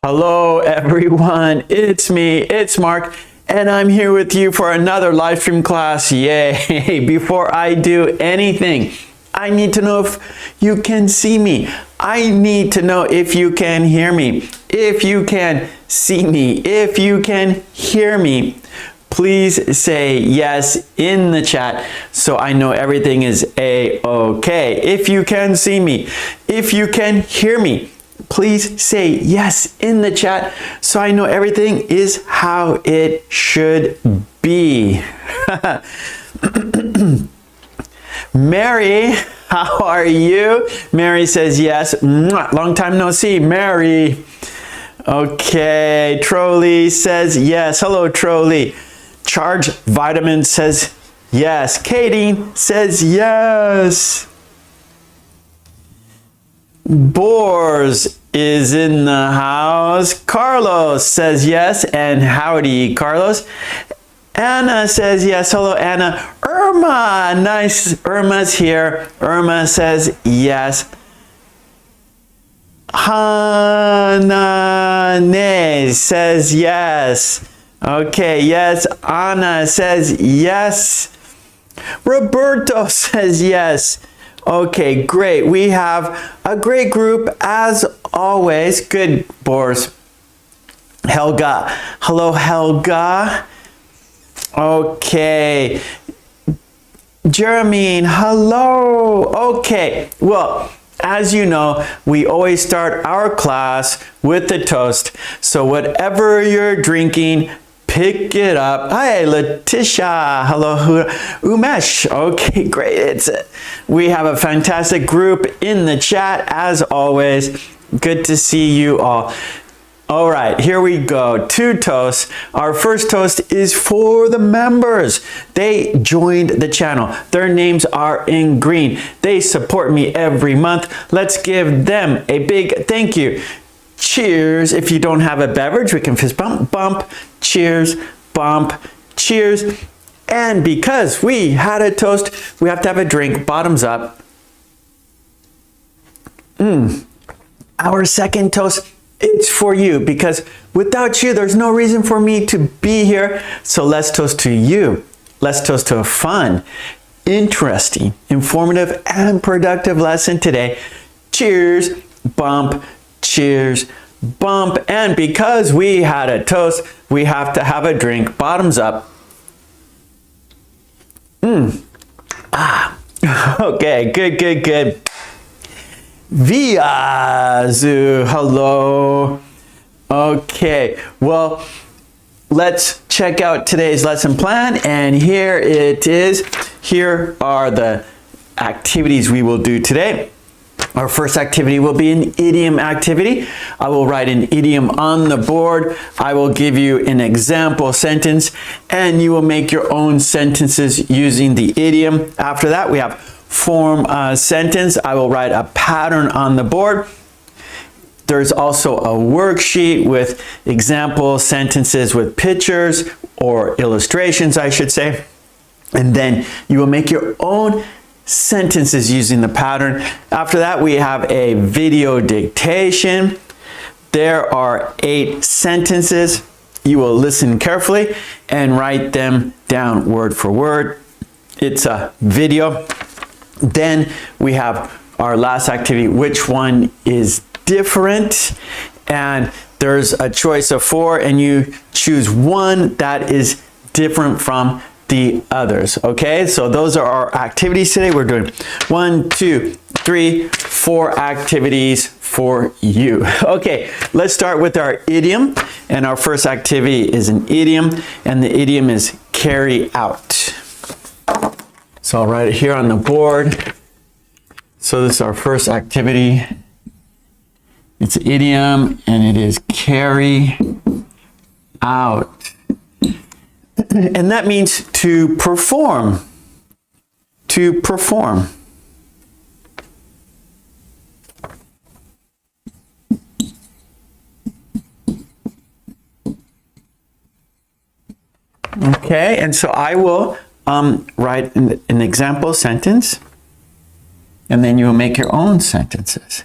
Hello everyone, it's me, it's Mark, and I'm here with you for another live stream class. Yay! Before I do anything, I need to know if you can see me. I need to know if you can hear me. If you can see me, if you can hear me, please say yes in the chat so I know everything is A-okay. If you can see me, if you can hear me, please say yes in the chat so I know everything is how it should be. Mary, how are you? Mary says yes. Mwah. Long time no see, Mary. Okay, Trolley says yes. Hello, Trolley. Charge Vitamin says yes. Katie says yes. Boars is in the house. Carlos says yes, and howdy, Carlos. Anna says yes. Hello, Anna. Irma, nice. Irma's here. Irma says yes. Hanane says yes. Okay, yes. Anna says yes. Roberto says yes. Okay, great. We have a great group as always. Good, Boris. Helga. Hello, Helga. Okay. Jeremy, hello. Okay, well, as you know, we always start our class with the toast. So whatever you're drinking, pick it up. Hi, Letitia. Hello, Umesh. Okay, great. We have a fantastic group in the chat as always. Good to see you all. All right, here we go. 2 toasts. Our first toast is for the members. They joined the channel. Their names are in green. They support me every month. Let's give them a big thank you. Cheers. If you don't have a beverage, we can fist bump, bump, cheers, bump, cheers. And because we had a toast, we have to have a drink. Bottoms up. Our second toast, it's for you, because without you, there's no reason for me to be here. So let's toast to you. Let's toast to a fun, interesting, informative, and productive lesson today. Cheers, bump, cheers, bump. And because we had a toast, we have to have a drink. Bottoms up. Okay, good, good, good. Viazu, hello. Okay, well, let's check out today's lesson plan, and here it is. Here are the activities we will do today. Our first activity will be an idiom activity. I will write an idiom on the board. I will give you an example sentence, and you will make your own sentences using the idiom. After that, we have form a sentence. I will write a pattern on the board. There's also a worksheet with example sentences with pictures or illustrations, I should say. And then you will make your own sentences using the pattern. After that, we have a video dictation. There are 8 sentences. You will listen carefully and write them down word for word. It's a video. Then we have our last activity, which one is different, and there's a choice of 4, and you choose one that is different from the others. Okay, so those are our activities today. We're doing 1, 2, 3, 4 activities for you. Okay, let's start with our idiom, and our first activity is an idiom, and the idiom is carry out. So I'll write it here on the board. So this is our first activity. It's an idiom, and it is carry out. And that means to perform. To perform. Okay, and so I will write an example sentence, and then you will make your own sentences.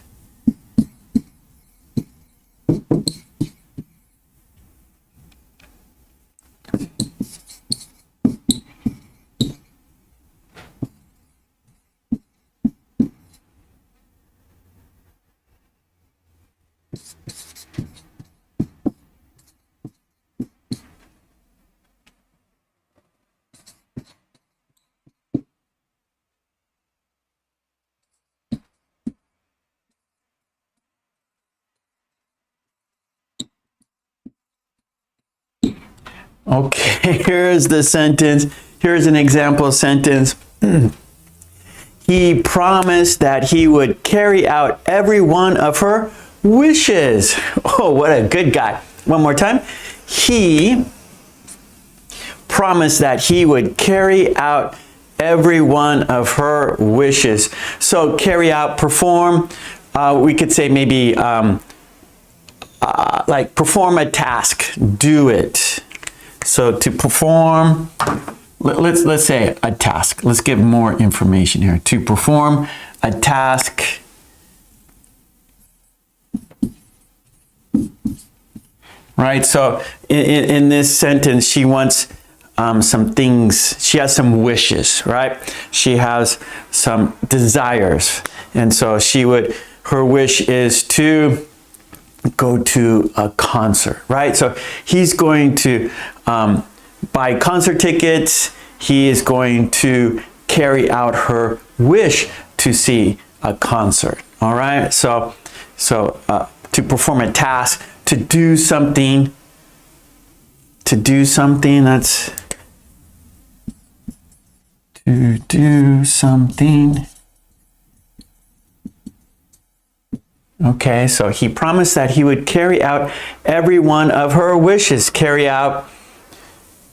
Okay, here's the sentence. Here's an example sentence. He promised that he would carry out every one of her wishes. Oh, what a good guy. One more time. He promised that he would carry out every one of her wishes. So carry out, perform. We could say maybe like perform a task, do it. So to perform, let's say a task. Let's give more information here. To perform a task. Right, so in this sentence, she wants some things, she has some wishes, right? She has some desires. And so her wish is to go to a concert, right? So he's going to buy concert tickets. He is going to carry out her wish to see a concert, all right? So to perform a task, to do something, that's to do something. Okay, so he promised that he would carry out every one of her wishes. Carry out,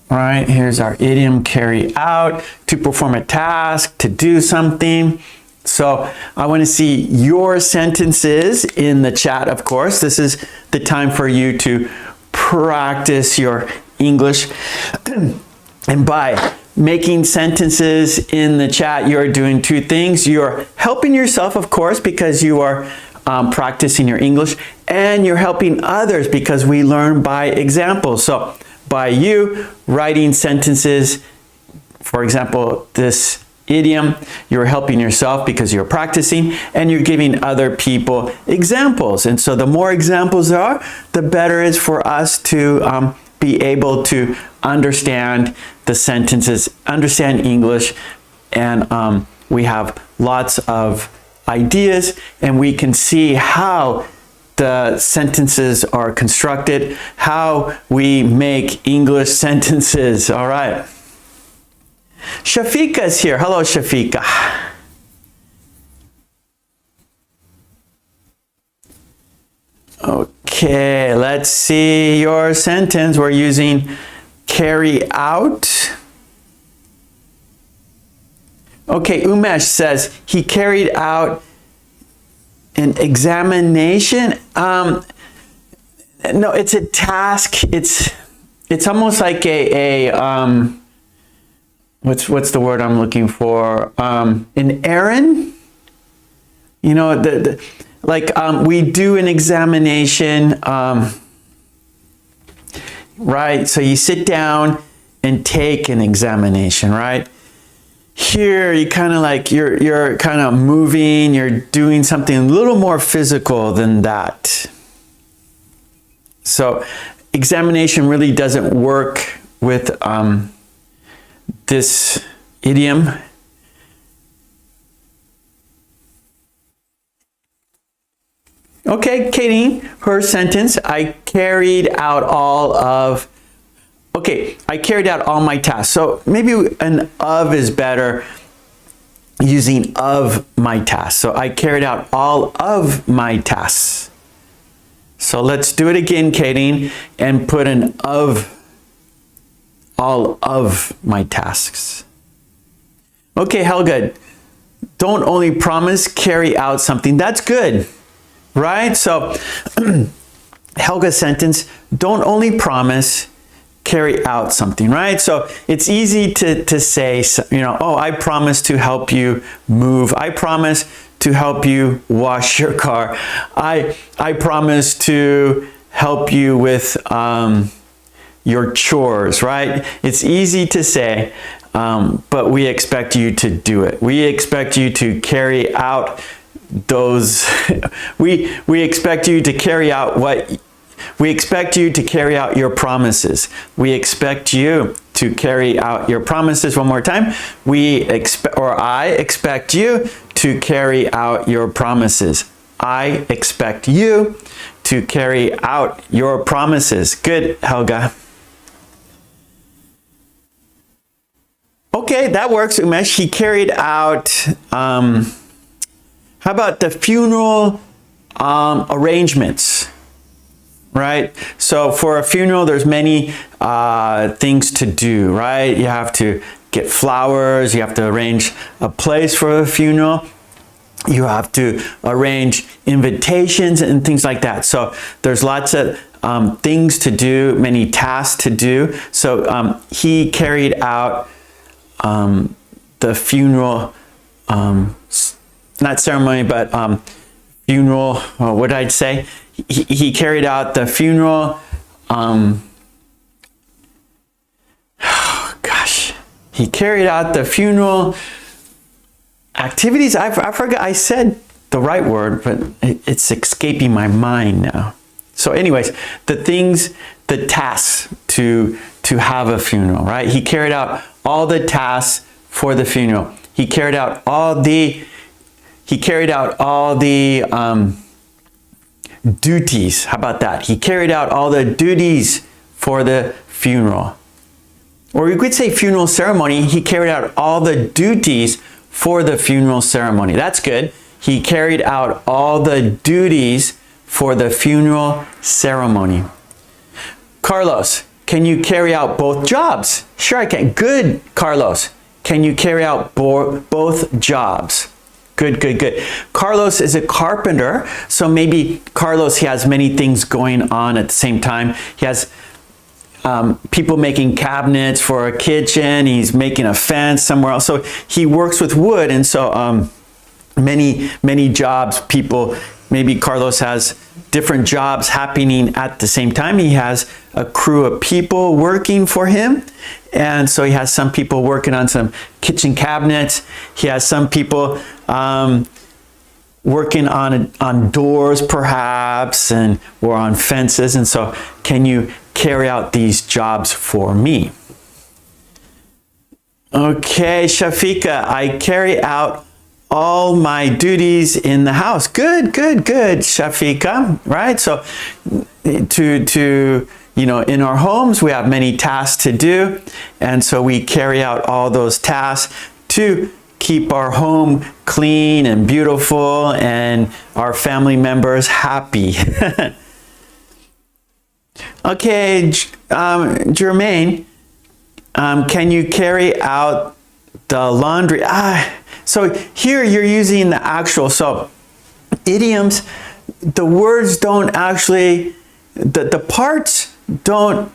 all right, here's our idiom, carry out, to perform a task, to do something. So I want to see your sentences in the chat, of course. This is the time for you to practice your English. And by making sentences in the chat, you're doing two things. You're helping yourself, of course, because you are practicing your English, and you're helping others because we learn by example. So by you writing sentences, for example, this idiom, you're helping yourself because you're practicing, and you're giving other people examples. And so the more examples there are, the better it is for us to be able to understand the sentences, understand English, and we have lots of ideas, and we can see how the sentences are constructed, how we make English sentences. All right. Shafika is here. Hello, Shafika. Okay, let's see your sentence. We're using carry out. Okay, Umesh says he carried out an examination. No, it's a task. It's almost like what's the word I'm looking for? An errand. You know, we do an examination, right? So you sit down and take an examination, right? Here, you kind of like, you're kind of moving, you're doing something a little more physical than that. So examination really doesn't work with this idiom. Okay, Katie, her sentence, I carried out all my tasks. So maybe an of is better, using of my tasks. So I carried out all of my tasks. So let's do it again, Katie, and put an of, all of my tasks. Okay, Helga, don't only promise, carry out something. That's good, right? So Helga's sentence, don't only promise, carry out something, right? So it's easy to say, you know, oh, I promise to help you move. I promise to help you wash your car. I promise to help you with your chores, right? It's easy to say, but we expect you to do it. We expect you to carry out those, we expect you to carry out we expect you to carry out your promises. We expect you to carry out your promises. One more time. I expect you to carry out your promises. I expect you to carry out your promises. Good, Helga. Okay, that works, Umesh. He carried out, how about the funeral arrangements, right? So for a funeral, there's many things to do, right? You have to get flowers, you have to arrange a place for a funeral, you have to arrange invitations and things like that. So there's lots of things to do, many tasks to do. So he carried out the funeral, not ceremony, but funeral, what did I say? He carried out the funeral, he carried out the funeral activities. I forgot, I said the right word, but it's escaping my mind now. So anyways, the tasks to have a funeral, right? He carried out all the tasks for the funeral. He carried out all the duties. How about that? He carried out all the duties for the funeral. Or you could say funeral ceremony. He carried out all the duties for the funeral ceremony. That's good. He carried out all the duties for the funeral ceremony. Carlos, can you carry out both jobs? Sure I can. Good, Carlos. Can you carry out both jobs? Good, good, good. Carlos is a carpenter, so maybe Carlos, he has many things going on at the same time. He has people making cabinets for a kitchen, he's making a fence somewhere else. So he works with wood, and so many jobs, maybe Carlos has different jobs happening at the same time. He has a crew of people working for him, and so he has some people working on some kitchen cabinets. He has some people working on doors perhaps, or on fences. And so, can you carry out these jobs for me? Okay, Shafika, I carry out all my duties in the house. Good, good, good, Shafika, right? So in our homes, we have many tasks to do, and so we carry out all those tasks to keep our home clean and beautiful and our family members happy. Okay, Jermaine, can you carry out the laundry? So here you're using the actual, so idioms, the words don't actually, the parts don't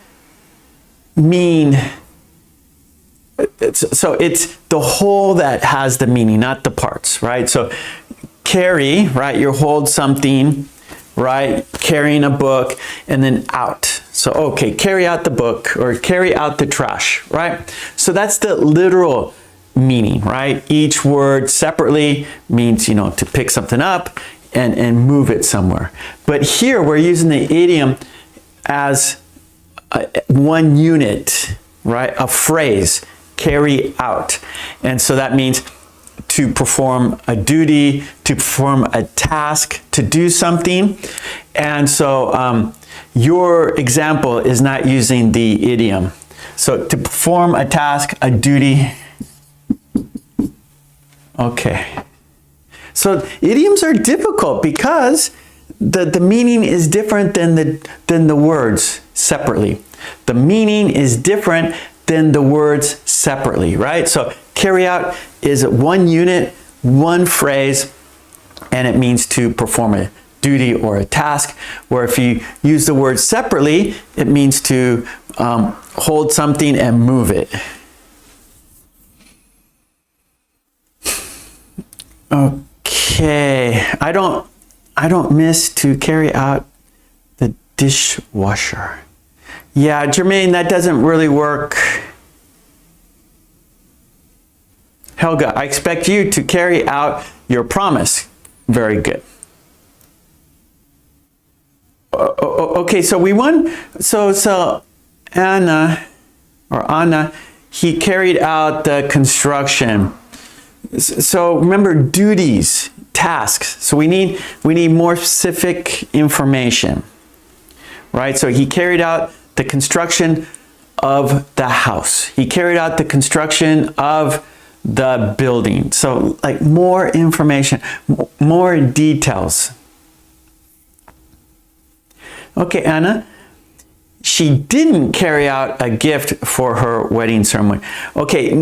mean, so it's the whole that has the meaning, not the parts, right? So carry, right, you hold something, right, carrying a book, and then out. So, okay, carry out the book or carry out the trash, right? So that's the literal meaning, right? Each word separately means, to pick something up and move it somewhere. But here we're using the idiom as one unit, right? A phrase, carry out. And so that means to perform a duty, to perform a task, to do something. And so your example is not using the idiom. So to perform a task, a duty. Okay. So idioms are difficult because the meaning is different than the words separately. The meaning is different than the words separately, right? So carry out is one unit, one phrase, and it means to perform a duty or a task. Where if you use the word separately, it means to hold something and move it. Okay, I don't miss to carry out the dishwasher. Yeah, Jermaine, that doesn't really work. Helga, I expect you to carry out your promise. Very good. Okay, so we won. So Anna, he carried out the construction. So remember, duties, tasks. So we need more specific information, right? So he carried out the construction of the house. He carried out the construction of the building. So like more information, more details. Okay, Anna. She didn't carry out a gift for her wedding ceremony. Okay,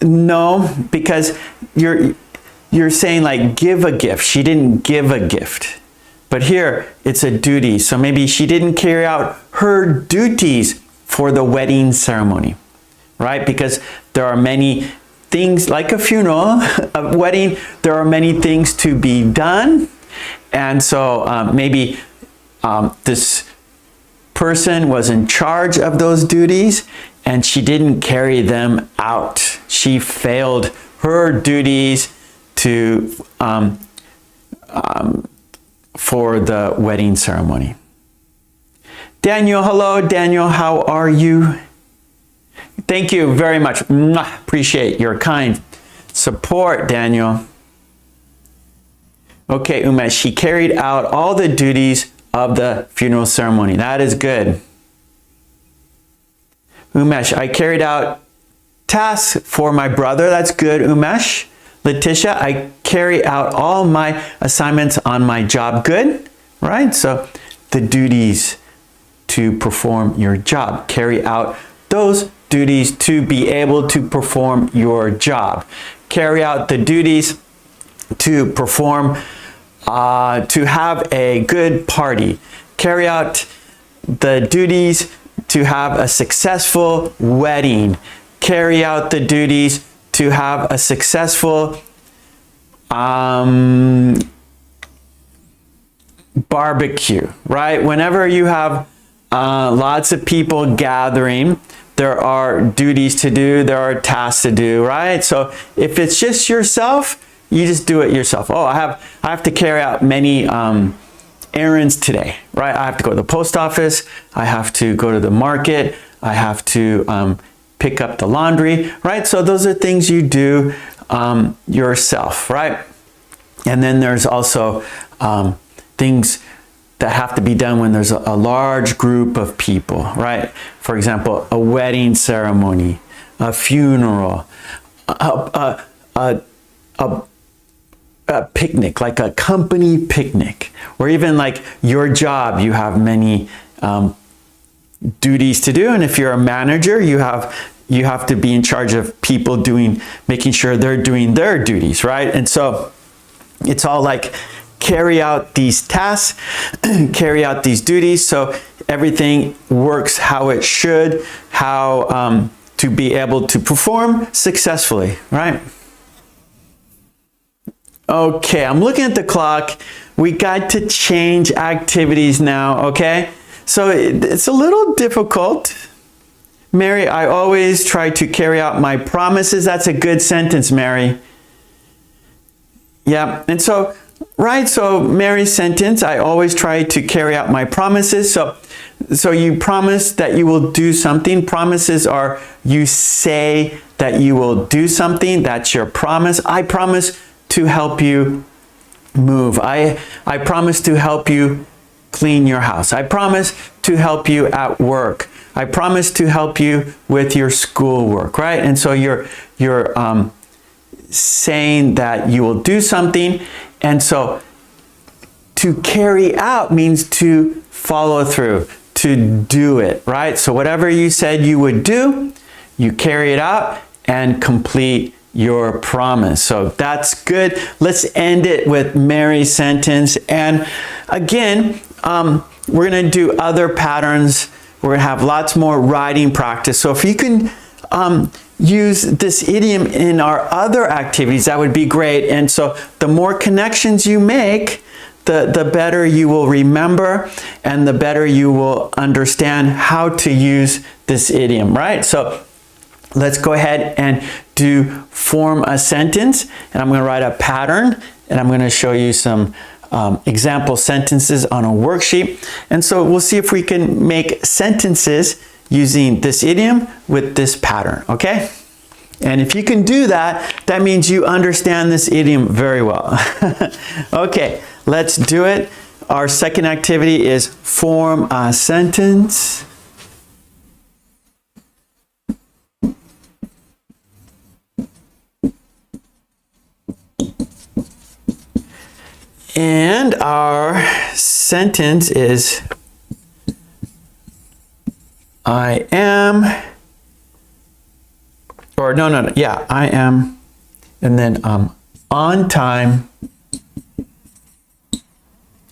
no, because you're saying like give a gift. She didn't give a gift. But here it's a duty. So maybe she didn't carry out her duties for the wedding ceremony, right? Because there are many things like a funeral, a wedding, there are many things to be done. And so maybe this person was in charge of those duties and she didn't carry them out. She failed her duties to for the wedding ceremony. Daniel, hello Daniel, how are you? Thank you very much. Appreciate your kind support, Daniel. Okay, Umesh, she carried out all the duties of the funeral ceremony. That is good. Umesh, I carried out tasks for my brother. That's good, Umesh. Letitia, I carry out all my assignments on my job. Good, right? So the duties to perform your job. Carry out those duties to be able to perform your job. Carry out the duties to perform to have a good party. Carry out the duties to have a successful wedding. Carry out the duties to have a successful barbecue, right? Whenever you have lots of people gathering, there are duties to do, there are tasks to do, right? So if it's just yourself, you just do it yourself. Oh, I have to carry out many errands today, right? I have to go to the post office. I have to go to the market. I have to pick up the laundry, right? So those are things you do yourself, right? And then there's also things that have to be done when there's a large group of people, right? For example, a wedding ceremony, a funeral, a picnic, like a company picnic, or even like your job, you have many duties to do. And if you're a manager, you have to be in charge of people making sure they're doing their duties, right? And so it's all like carry out these tasks, carry out these duties, so everything works how it should, how to be able to perform successfully, right? Okay, I'm looking at the clock. We got to change activities now, okay? So it's a little difficult. Mary, I always try to carry out my promises. That's a good sentence, Mary. Yeah, and so, right, so Mary's sentence, I always try to carry out my promises. So you promise that you will do something. Promises are you say that you will do something. That's your promise. I promise to help you move. I promise to help you clean your house. I promise to help you at work. I promise to help you with your schoolwork, right? And so you're saying that you will do something. And so to carry out means to follow through, to do it, right? So whatever you said you would do, you carry it out and complete your promise. So that's good. Let's end it with Mary's sentence. And again, we're going to do other patterns. We're going to have lots more writing practice. So if you can use this idiom in our other activities, that would be great. And so the more connections you make, the better you will remember and the better you will understand how to use this idiom, right? So let's go ahead and form a sentence, and I'm going to write a pattern, and I'm going to show you some example sentences on a worksheet. And so we'll see if we can make sentences using this idiom with this pattern, okay? And if you can do that, that means you understand this idiom very well. Okay, let's do it. Our second activity is form a sentence. And our sentence is I am, or no, yeah, I am, and then on time,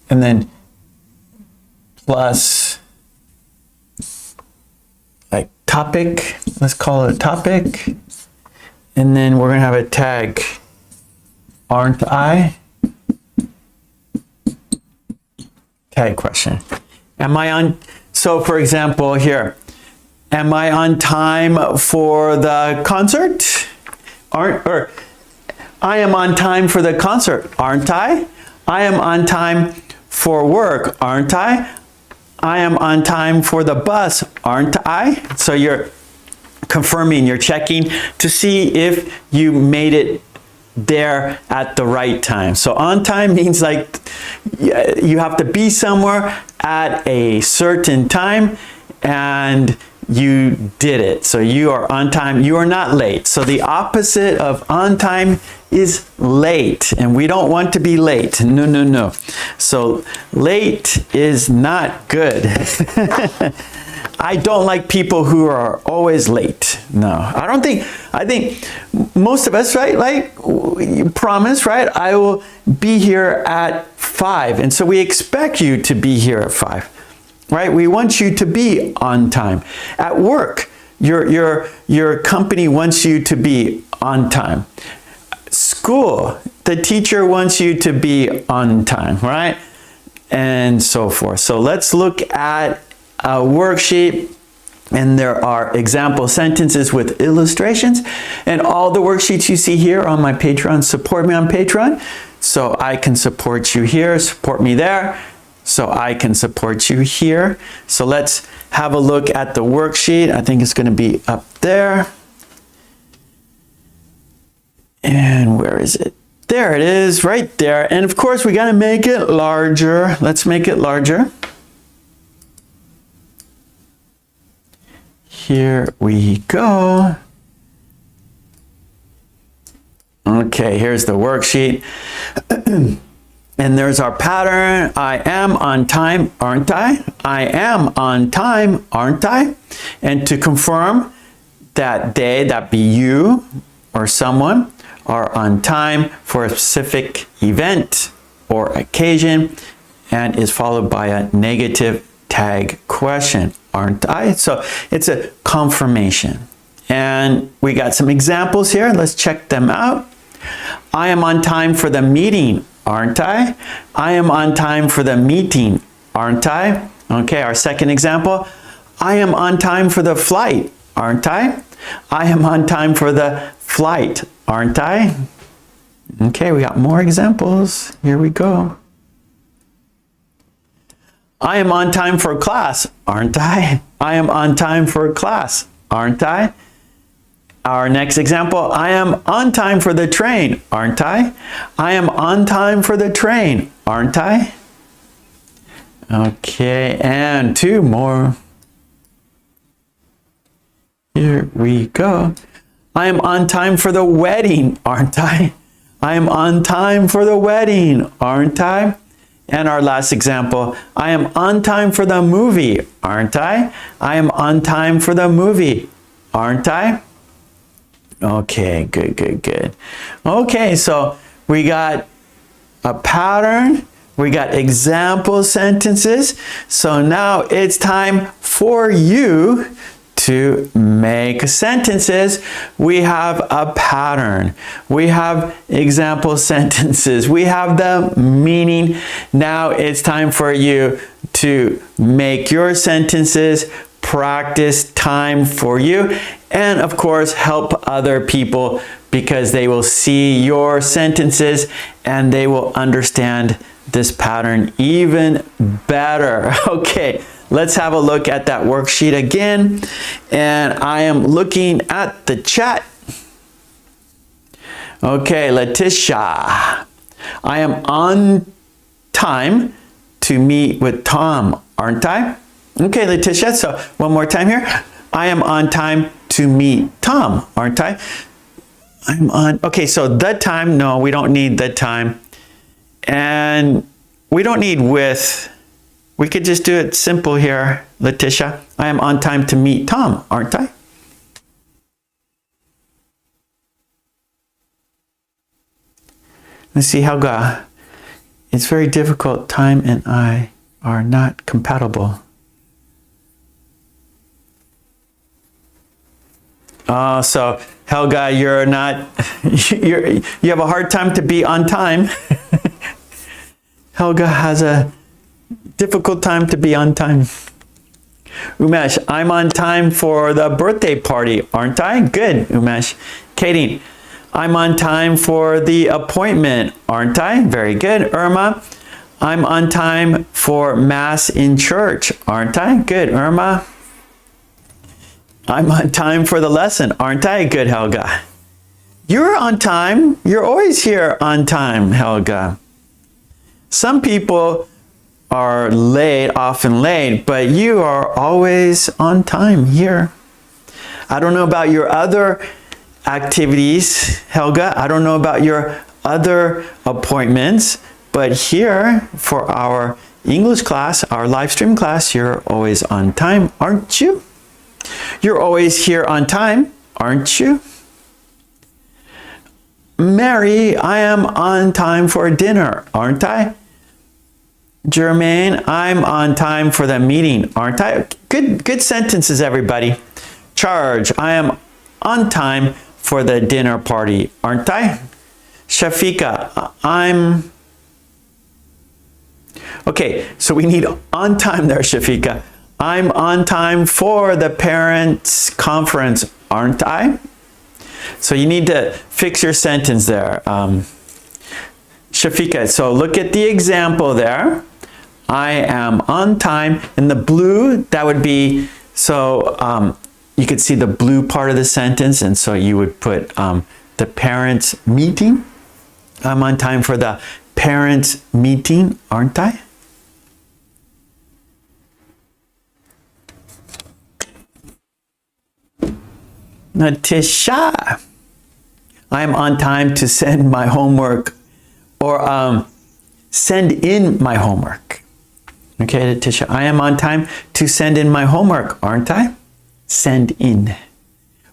and then plus like topic, let's call it a topic, and then we're gonna have a tag, aren't I? Tag question. Am I on, so for example here, am I on time for the concert? Or I am on time for the concert, aren't I? I am on time for work, aren't I? I am on time for the bus, aren't I? So you're confirming, you're checking to see if you made it there at the right time. So on time means like you have to be somewhere at a certain time and you did it. So you are on time, you are not late. So the opposite of on time is late, and we don't want to be late. No. So late is not good. I don't like people who are always late. No, I think most of us, right? Like you promise, right? I will be here at 5. And so we expect you to be here at 5, right? We want you to be on time. At work, your company wants you to be on time. School, the teacher wants you to be on time, right? And so forth. So let's look at a worksheet, and there are example sentences with illustrations, and all the worksheets you see here on my Patreon. Support me on Patreon so I can support you here, support me there so I can support you here. So let's have a look at the worksheet. I think it's going to be up there. And where is it? There it is, right there. And of course we got to make it larger. Let's make it larger. Here we go. Okay, here's the worksheet. And there's our pattern. I am on time, aren't I? I am on time, aren't I? And to confirm that they, that be you or someone, are on time for a specific event or occasion, and is followed by a negative tag question, aren't I? So it's a confirmation. And we got some examples here. Let's check them out. I am on time for the meeting, aren't I? I am on time for the meeting, aren't I? Okay, our second example. I am on time for the flight, aren't I? I am on time for the flight, aren't I? Okay, we got more examples. Here we go. I am on time for class, aren't I? I am on time for class, aren't I? Our next example, I am on time for the train, aren't I? I am on time for the train, aren't I? Okay, and two more. Here we go. I am on time for the wedding, aren't I? I am on time for the wedding, aren't I? And our last example, I am on time for the movie, aren't I? I am on time for the movie, aren't I? Okay, good. Okay, so we got a pattern, we got example sentences. So now it's time for you to make sentences. We have a pattern, we have example sentences, we have the meaning. Now it's time for you to make your sentences, practice time for you, and of course help other people, because they will see your sentences and they will understand this pattern even better. Okay, let's have a look at that worksheet again. And I am looking at the chat. Okay, Letitia. I am on time to meet with Tom, aren't I? Okay, Letitia, so one more time here. I am on time to meet Tom, aren't I? I'm on, okay, so the time, no, we don't need the time. And we don't need with. We could just do it simple here, Letitia. I am on time to meet Tom, aren't I? Let's see, Helga. It's very difficult. Time and I are not compatible. So Helga, you're not, you have a hard time to be on time. Helga has a difficult time to be on time. Umesh, I'm on time for the birthday party, aren't I? Good, Umesh. Katie, I'm on time for the appointment, aren't I? Very good. Irma, I'm on time for Mass in church, aren't I? Good, Irma. I'm on time for the lesson, aren't I? Good, Helga. You're on time. You're always here on time, Helga. Some people are late, often late, but you are always on time here. I don't know about your other activities, Helga. I don't know about your other appointments, but here for our English class, our live stream class, you're always on time, aren't you? You're always here on time, aren't you? Mary, I am on time for dinner, aren't I? Jermaine, I'm on time for the meeting, aren't I? Good sentences, everybody. Charge, I am on time for the dinner party, aren't I? Shafika, I'm... Okay, so we need on time there, Shafika. I'm on time for the parents' conference, aren't I? So you need to fix your sentence there. Shafika, so look at the example there. I am on time. In the blue, that would be, so you could see the blue part of the sentence, and so you would put the parents' meeting. I'm on time for the parents' meeting, aren't I? Natisha, I am on time to send my homework, or send in my homework. Okay, Natisha, I am on time to send in my homework, aren't I? Send in.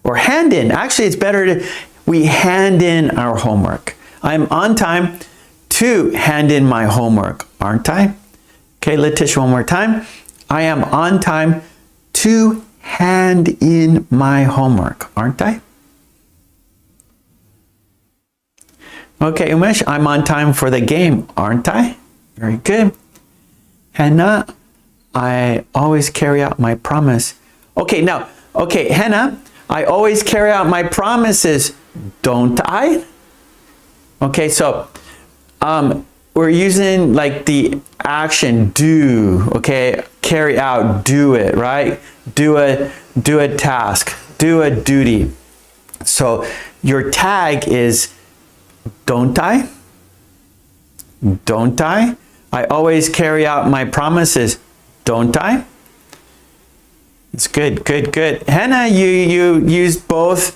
Or hand in. Actually, it's better to, we hand in our homework. I'm on time to hand in my homework, aren't I? Okay, Letitia, one more time. I am on time to hand in my homework, aren't I? Okay, Umesh, I'm on time for the game, aren't I? Very good. Hannah, I always carry out my promise. Okay, now, okay, Hannah, I always carry out my promises, don't I? Okay, so we're using like the action do, okay? Carry out, do it, right? Do a task, do a duty. So your tag is don't I? Don't I? I always carry out my promises, don't I? It's good, good, good. Hannah, you used both.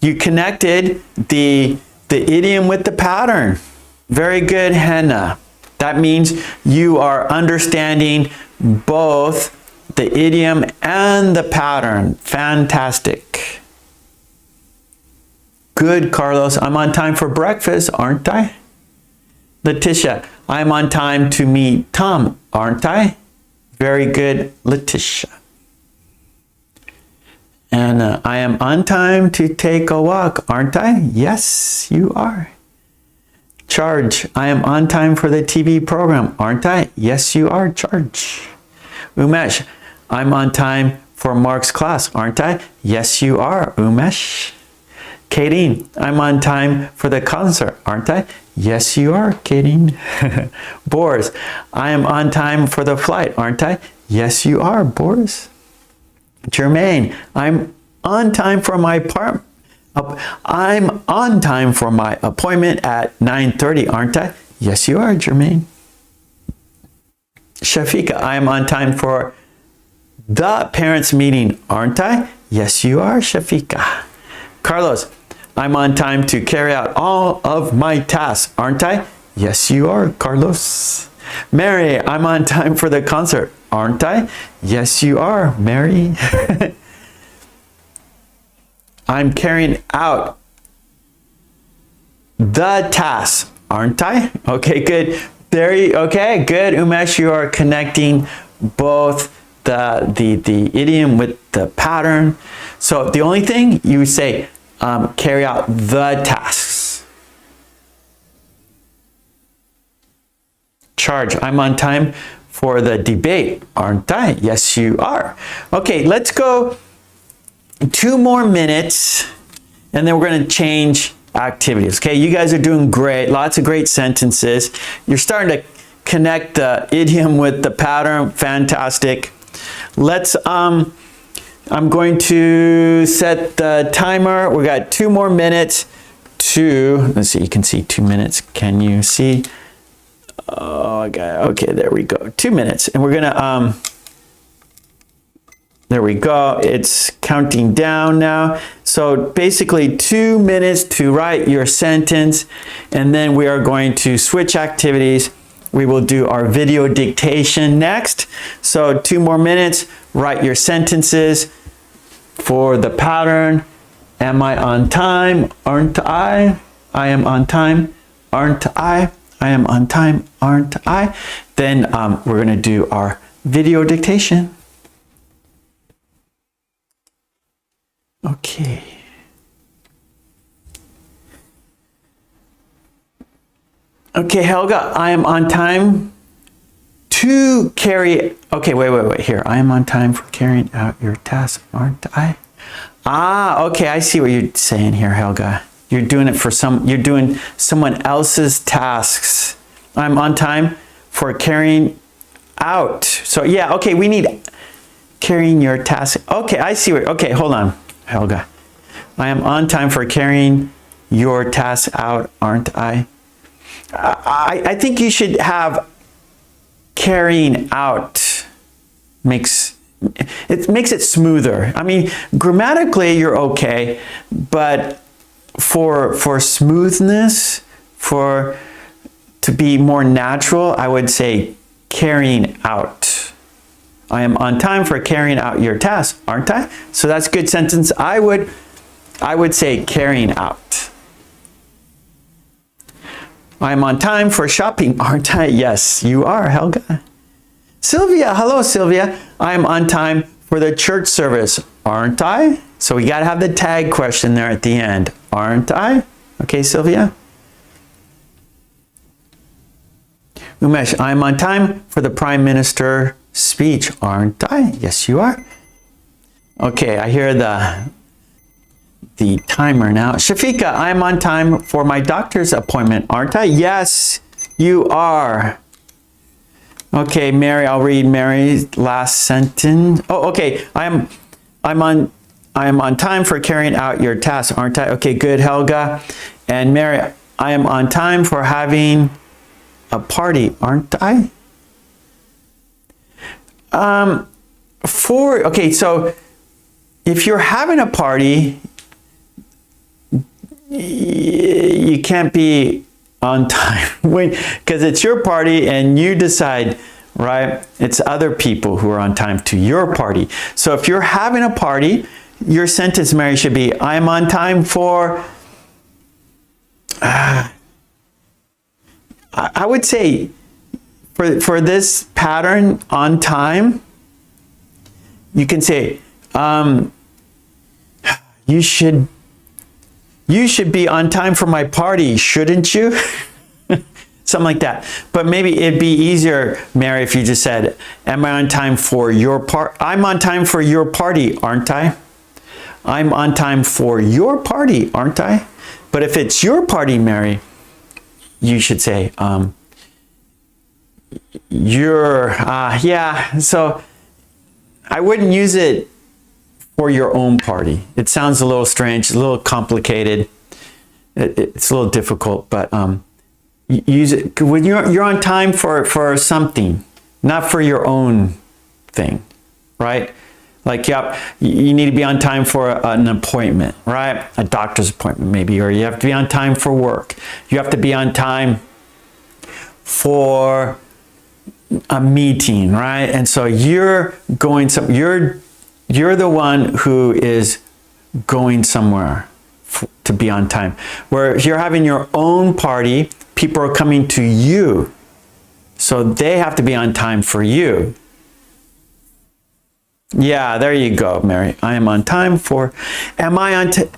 You connected the idiom with the pattern. Very good, Hannah. That means you are understanding both the idiom and the pattern. Fantastic. Good, Carlos. I'm on time for breakfast, aren't I? Letitia, I'm on time to meet Tom, aren't I? Very good, Letitia. And I am on time to take a walk, aren't I? Yes, you are. Charge, I am on time for the TV program, aren't I? Yes, you are, Charge. Umesh, I'm on time for Mark's class, aren't I? Yes, you are, Umesh. Katie, I'm on time for the concert, aren't I? Yes, you are, Katie. Boris, I am on time for the flight, aren't I? Yes, you are, Boris. Jermaine, I'm on time for my appointment at 9:30, aren't I? Yes, you are, Jermaine. Shafika, I am on time for the parents' meeting, aren't I? Yes, you are, Shafika. Carlos, I'm on time to carry out all of my tasks, aren't I? Yes, you are, Carlos. Mary, I'm on time for the concert, aren't I? Yes, you are, Mary. I'm carrying out the task, aren't I? Okay, good. Okay, good. Umesh, you are connecting both the idiom with the pattern. So the only thing you say, carry out the tasks. Charge, I'm on time for the debate, aren't I? Yes, you are. Okay, let's go 2 more minutes and then we're going to change activities. Okay, you guys are doing great. Lots of great sentences. You're starting to connect the idiom with the pattern. Fantastic. Let's I'm going to set the timer. We got 2 more minutes to, let's see, you can see 2 minutes. Can you see? Oh, okay, there we go. 2 minutes. And we're gonna there we go. It's counting down now. So basically 2 minutes to write your sentence, and then we are going to switch activities. We will do our video dictation next. So 2 more minutes, write your sentences for the pattern. Am I on time? Aren't I? I am on time. Aren't I? I am on time. Aren't I? Then we're going to do our video dictation. Okay. Okay, Helga, I am on time to carry, okay, wait, here. I am on time for carrying out your task, aren't I? Ah, okay, I see what you're saying here, Helga. You're doing it for you're doing someone else's tasks. I'm on time for carrying out. So yeah, okay, we need carrying your task. Okay, I see what, okay, hold on, Helga. I am on time for carrying your task out, aren't I? I think you should have carrying out makes it smoother. I mean, grammatically you're okay, but for smoothness, to be more natural, I would say carrying out. I am on time for carrying out your task, aren't I? So that's a good sentence. I would say carrying out. I am on time for shopping, aren't I? Yes, you are, Helga. Sylvia, hello, Sylvia. I am on time for the church service, aren't I? So we got to have the tag question there at the end, aren't I? Okay, Sylvia. Umesh, I'm on time for the Prime Minister speech, aren't I? Yes, you are. Okay, I hear the timer now. Shafika, I'm on time for my doctor's appointment, aren't I? Yes, you are. Okay, Mary, I'll read Mary's last sentence. Oh, okay. I am on time for carrying out your task, aren't I? Okay, good, Helga. And Mary, I am on time for having a party, aren't I? Okay, so if you're having a party, you can't be on time because it's your party and you decide, right? It's other people who are on time to your party. So if you're having a party, your sentence, Mary, should be, I'm on time for, I would say for this pattern, on time, you can say, you should be on time for my party, shouldn't you? Something like that. But maybe it'd be easier, Mary, if you just said, am I on time for your I'm on time for your party, aren't I? I'm on time for your party, aren't I? But if it's your party, Mary, you should say, yeah. So I wouldn't use it for your own party. It sounds a little strange, a little complicated. It's a little difficult, but use it when you're on time for something, not for your own thing, right? Like, you need to be on time for an appointment, right? A doctor's appointment maybe, or you have to be on time for work. You have to be on time for a meeting, right? And so you're the one who is going somewhere to be on time. Where you're having your own party, people are coming to you, so they have to be on time for you. Yeah, there you go, Mary. I am on time for, am I on time?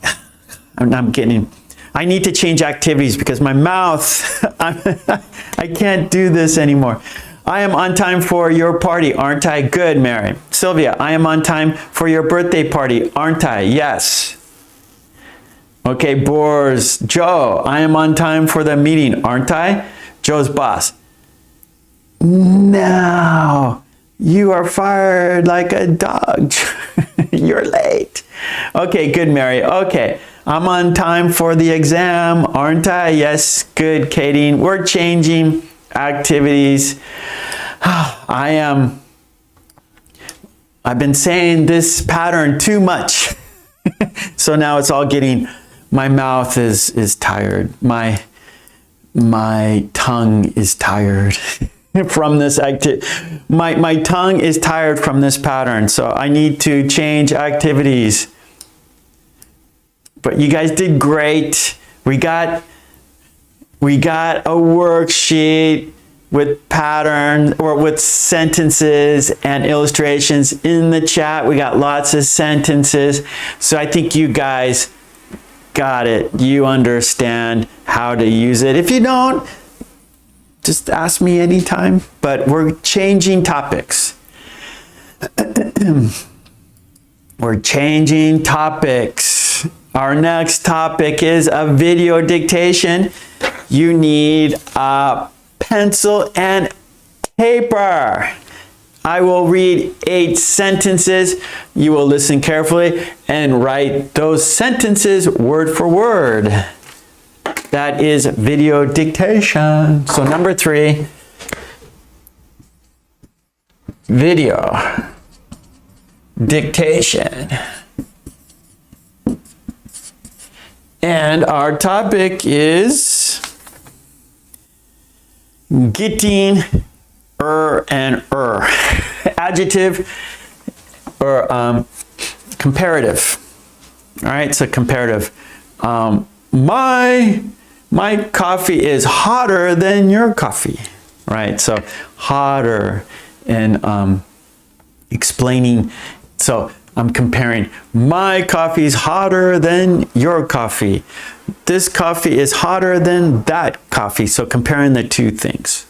I'm getting, I need to change activities because my mouth, I can't do this anymore. I am on time for your party, aren't I? Good, Mary. Sylvia, I am on time for your birthday party, aren't I? Yes. Okay, Boers. Joe, I am on time for the meeting, aren't I? Joe's boss. No, you are fired like a dog. You're late. Okay, good, Mary. Okay, I'm on time for the exam, aren't I? Yes, good, Katie. We're changing activities. I've been saying this pattern too much. So now it's all getting, my mouth is tired. My tongue is tired from this activity. My tongue is tired from this pattern. So I need to change activities. But you guys did great. We got a worksheet with patterns or with sentences and illustrations in the chat. We got lots of sentences. So I think you guys got it. You understand how to use it. If you don't, just ask me anytime. But we're changing topics. We're changing topics. Our next topic is a video dictation. You need a pencil and paper. I will read 8 sentences. You will listen carefully and write those sentences word for word. That is video dictation. So number 3, video dictation. And our topic is getting and adjective or comparative. All right, so comparative. My coffee is hotter than your coffee. Right, so hotter and explaining. So I'm comparing, my coffee is hotter than your coffee. This coffee is hotter than that coffee. So comparing the two things.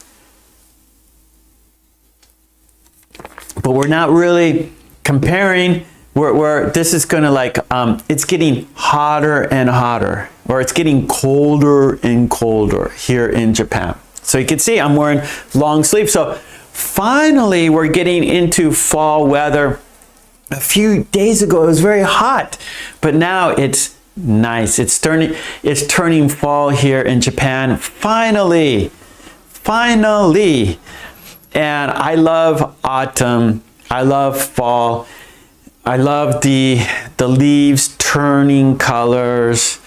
But we're not really comparing. This is going to like, it's getting hotter and hotter, or it's getting colder and colder here in Japan. So you can see I'm wearing long sleeves. So finally, we're getting into fall weather. A few days ago, it was very hot, but now it's nice. It's turning fall here in Japan. Finally. And I love autumn. I love fall. I love the leaves turning colors.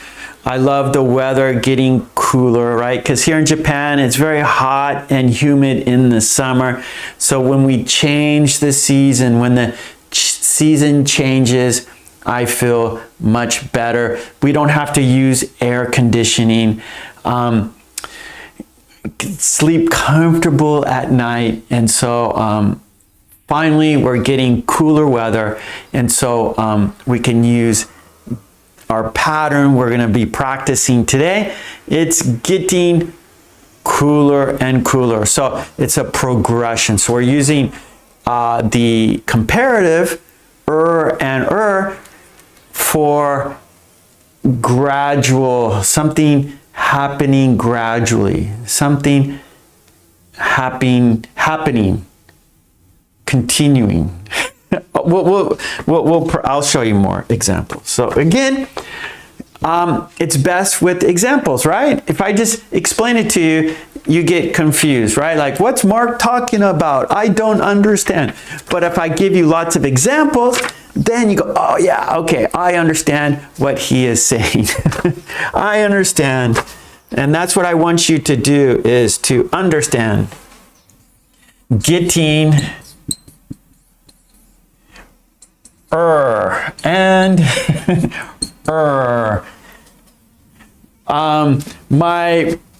I love the weather getting cooler, right? Because here in Japan, it's very hot and humid in the summer. So when we change the season, when the season changes, I feel much better. We don't have to use air conditioning. Sleep comfortable at night. And so finally, we're getting cooler weather. And so we can use our pattern we're going to be practicing today. It's getting cooler and cooler. So it's a progression. So we're using the comparative and for gradual, something happening gradually, something happening, continuing. I'll show you more examples. So again, it's best with examples, right? If I just explain it to you, you get confused, right? Like, what's Mark talking about? I don't understand. But if I give you lots of examples, then you go, oh yeah, okay, I understand what he is saying. I understand And that's what I want you to do, is to understand. Getting and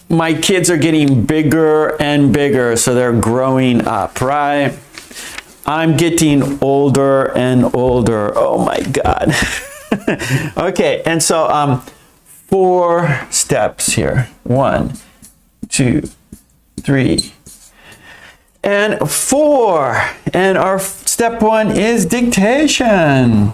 my kids are getting bigger and bigger, so they're growing up, right? I'm getting older and older. Oh my God. Okay, and so 4 steps here. 1, 2, 3, and 4. And our step 1 is dictation.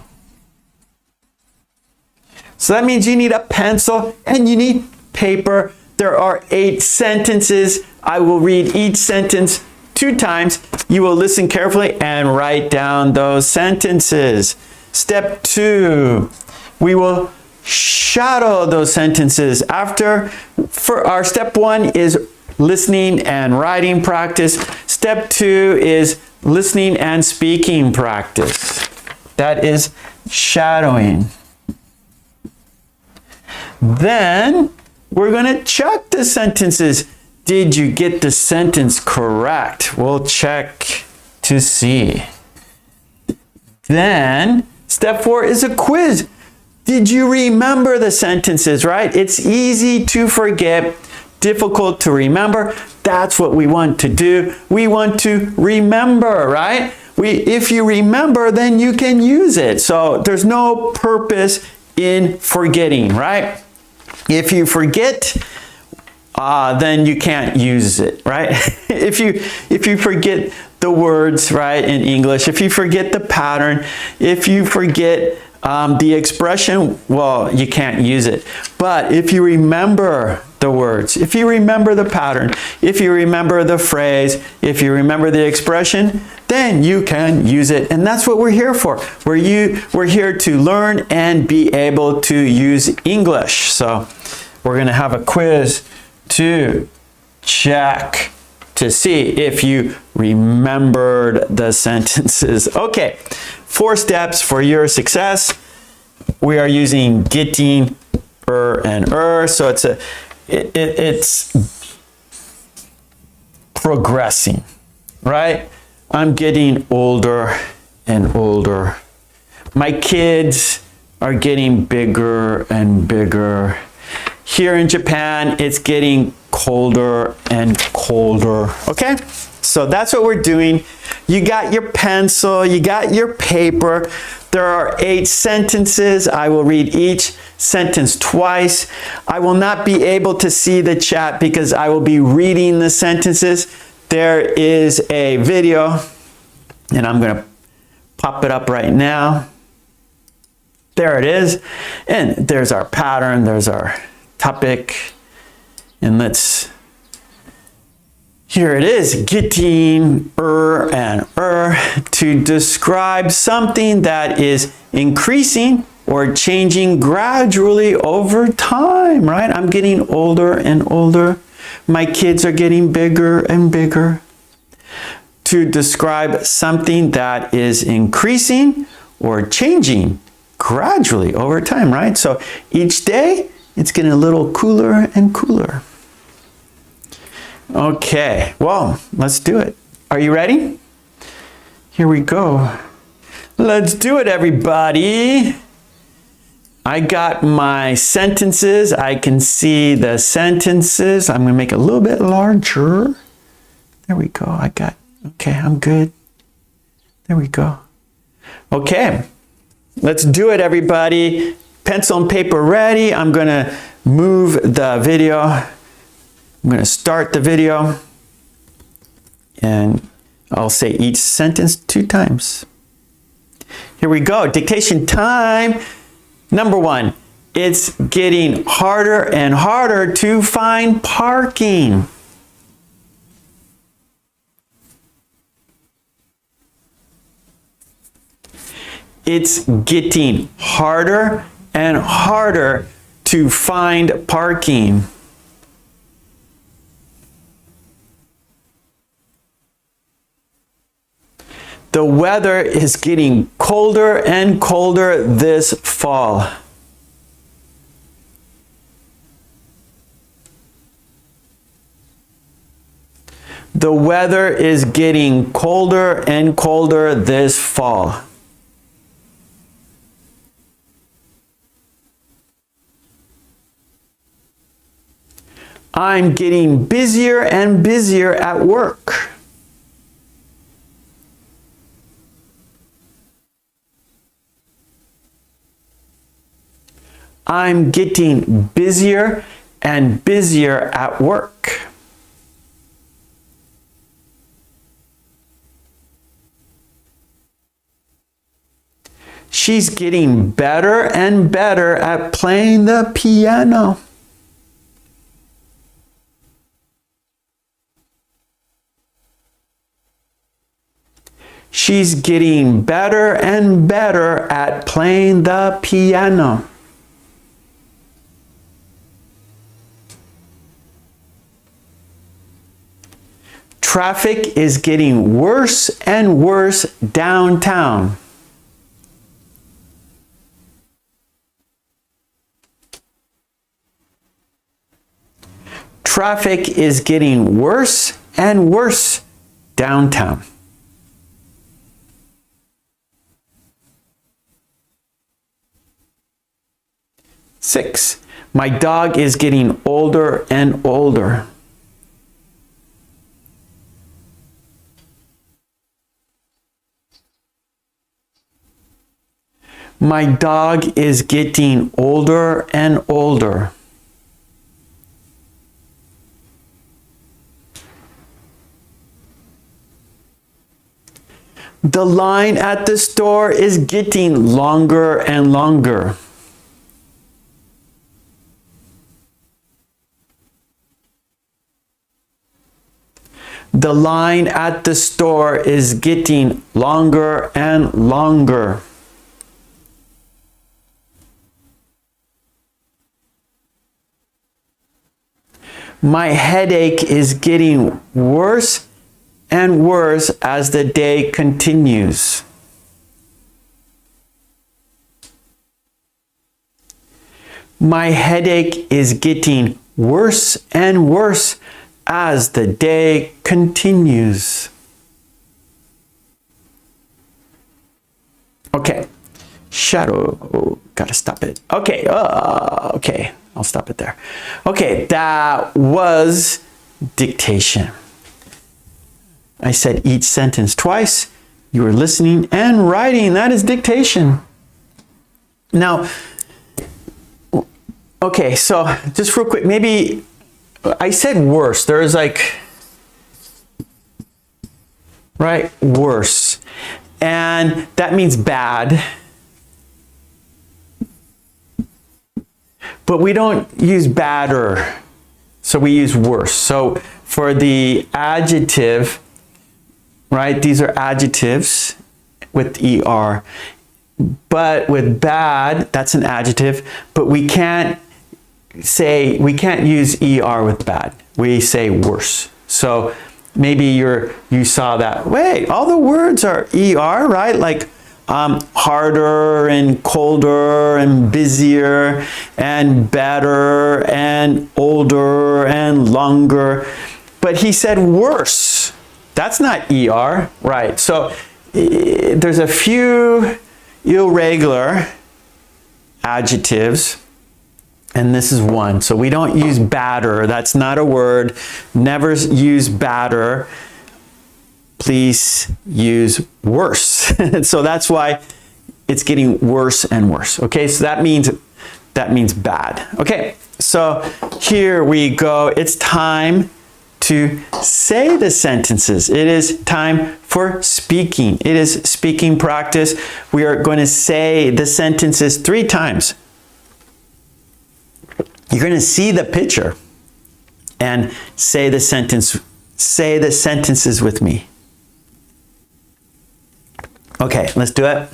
So that means you need a pencil and you need paper. There are 8 sentences. I will read each sentence 2 times. You will listen carefully and write down those sentences. Step 2, we will shadow those sentences. For our step 1 is listening and writing practice. Step 2 is listening and speaking practice. That is shadowing. Then we're going to check the sentences. Did you get the sentence correct? We'll check to see. Then step 4 is a quiz. Did you remember the sentences, right? It's easy to forget, difficult to remember. That's what we want to do. We want to remember, right? If you remember, then you can use it. So there's no purpose in forgetting, right? If you forget, then you can't use it, right? If you forget the words, right, in English, if you forget the pattern, if you forget the expression, well, you can't use it. But if you remember the words, if you remember the pattern, if you remember the phrase, if you remember the expression, then you can use it. And that's what we're here for. We're here to learn and be able to use English. So we're going to have a quiz to check to see if you remembered the sentences. Okay, 4 steps for your success. We are using getting, and so it's progressing, right? I'm getting older and older. My kids are getting bigger and bigger. Here in Japan, it's getting colder and colder. Okay? So that's what we're doing. You got your pencil, you got your paper. There are 8 sentences. I will read each sentence twice. I will not be able to see the chat because I will be reading the sentences. There is a video, and I'm going to pop it up right now. There it is. And there's our pattern, there's our topic. And here it is, getting and to describe something that is increasing or changing gradually over time, right? I'm getting older and older. My kids are getting bigger and bigger. To describe something that is increasing or changing gradually over time, right? So each day, it's getting a little cooler and cooler. Okay, well, let's do it. Are you ready? Here we go. Let's do it, everybody. I got my sentences. I can see the sentences. I'm going to make it a little bit larger. There we go. Okay, I'm good. There we go. Okay, let's do it, everybody. Pencil and paper ready. I'm going to move the video. I'm going to start the video. And I'll say each sentence 2 times. Here we go. Dictation time. Number 1. It's getting harder and harder to find parking. It's getting harder and harder to find parking. The weather is getting colder and colder this fall. The weather is getting colder and colder this fall. I'm getting busier and busier at work. I'm getting busier and busier at work. She's getting better and better at playing the piano. She's getting better and better at playing the piano. Traffic is getting worse and worse downtown. Traffic is getting worse and worse downtown. Six, my dog is getting older and older. My dog is getting older and older. The line at the store is getting longer and longer. The line at the store is getting longer and longer. My headache is getting worse and worse as the day continues. My headache is getting worse and worse as the day continues. Okay, shadow, oh, gotta stop it. Okay, okay, I'll stop it there. Okay, that was dictation. I said each sentence twice. You were listening and writing. That is dictation. Now, okay, so just real quick, maybe I said worse. There's like, right, worse. And that means bad. But we don't use badder, so we use worse. So for the adjective, right, these are adjectives with ER. But with bad, that's an adjective, but we can't use ER with bad. We say worse. So maybe you saw that, wait, all the words are ER, right? Like harder and colder and busier and better and older and longer. But he said worse. That's not ER, right? So there's a few irregular adjectives, and this is one. So we don't use badder. That's not a word. Never use badder. Please use worse. So that's why it's getting worse and worse. Okay, so that means bad. Okay, so here we go. It's time to say the sentences. It is time for speaking. It is speaking practice. We are going to say the sentences 3 times. You're going to see the picture and say the sentence. Say the sentences with me. Okay, let's do it.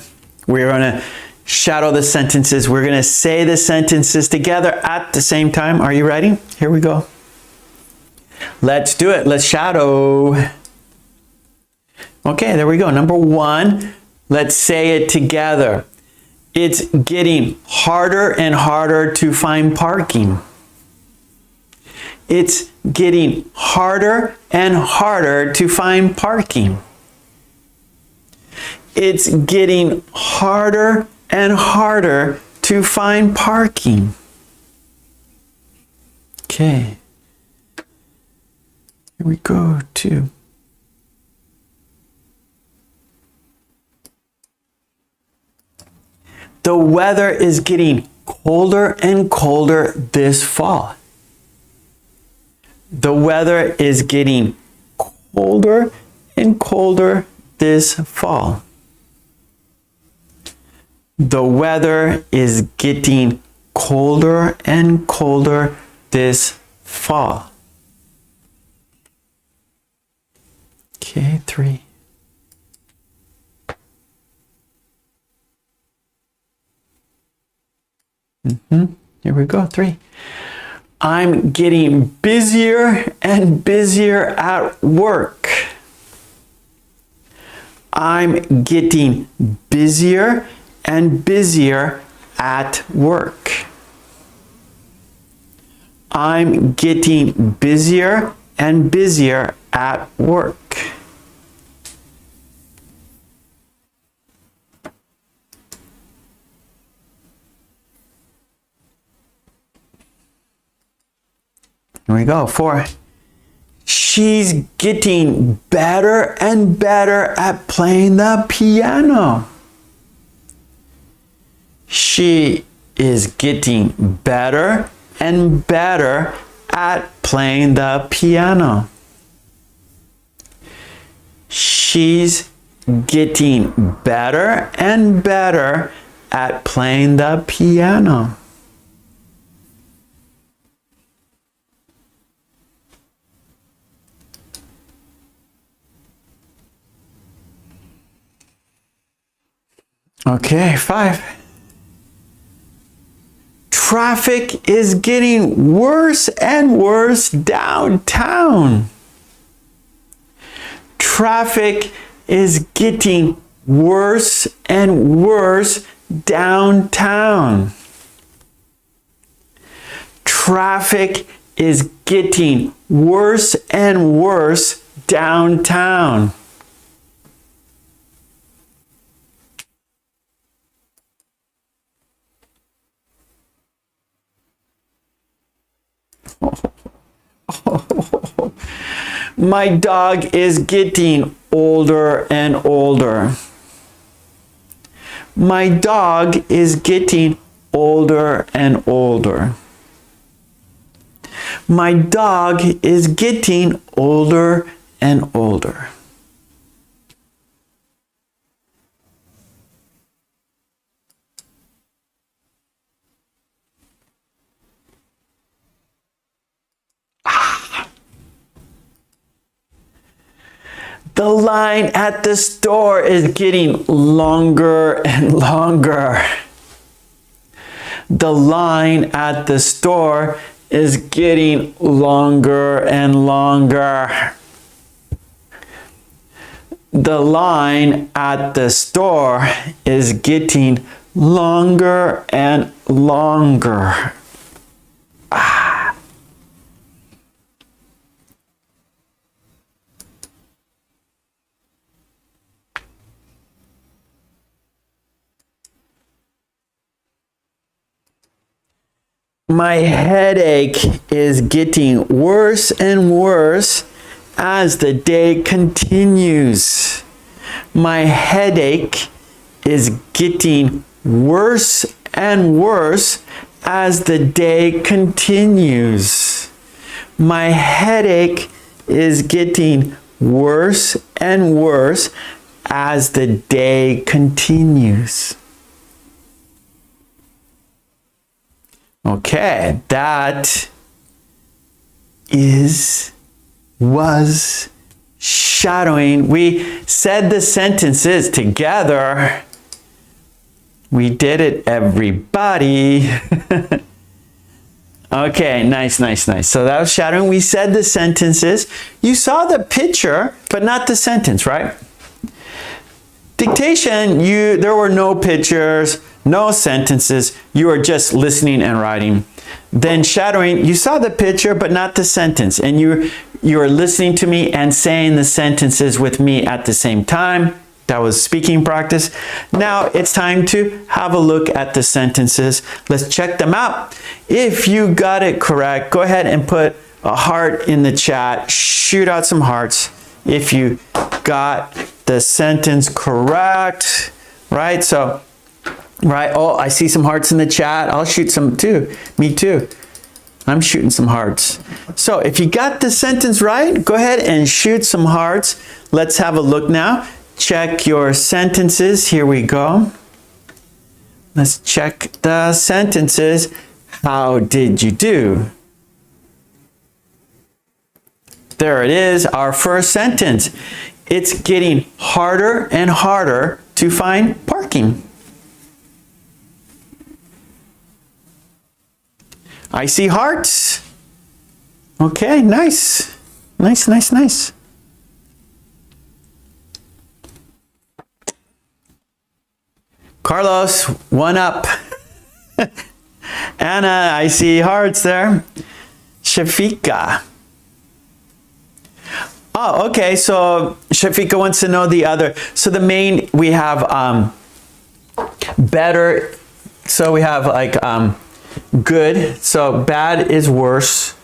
We're going to shadow the sentences. We're going to say the sentences together at the same time. Are you ready? Here we go. Let's do it. Let's shadow. Okay, there we go. Number 1, let's say it together. It's getting harder and harder to find parking. it's getting harder and harder to find parking. It's getting harder and harder to find parking. Okay. Here we go to the weather is getting colder and colder this fall. The weather is getting colder and colder this fall. The weather is getting colder and colder this fall. Okay, 3. Here we go, 3. I'm getting busier and busier at work. I'm getting busier and busier at work. I'm getting busier and busier at work. Here we go, 4. She's getting better and better at playing the piano. She is getting better and better at playing the piano. She's getting better and better at playing the piano. Okay, 5. Traffic is getting worse and worse downtown. Traffic is getting worse and worse downtown. Traffic is getting worse and worse downtown. My dog is getting older and older. My dog is getting older and older. My dog is getting older and older. The line at the store is getting longer and longer. The line at the store is getting longer and longer. The line at the store is getting longer and longer. My headache is getting worse and worse as the day continues. My headache is getting worse and worse as the day continues. My headache is getting worse and worse as the day continues. Okay, that was shadowing. We said the sentences together. We did it, everybody. Okay, nice. So that was shadowing. We said the sentences. You saw the picture, but not the sentence, right? Dictation, there were no pictures, no sentences. You are just listening and writing. Then shadowing, you saw the picture, but not the sentence. And you're listening to me and saying the sentences with me at the same time. That was speaking practice. Now it's time to have a look at the sentences. Let's check them out. If you got it correct, go ahead and put a heart in the chat. Shoot out some hearts if you got the sentence correct, right? So, right, oh, I see some hearts in the chat. I'll shoot some too. Me too. I'm shooting some hearts. So if you got the sentence right, go ahead and shoot some hearts. Let's have a look now. Check your sentences. Here we go. Let's check the sentences. How did you do? There it is, our first sentence. It's getting harder and harder to find parking. I see hearts. Okay, nice. Nice, nice, nice. Carlos, one up. Anna, I see hearts there. Shafika. Oh, okay, so Shafika wants to know the other. So the main, we have better. So we have like good. So bad is worse.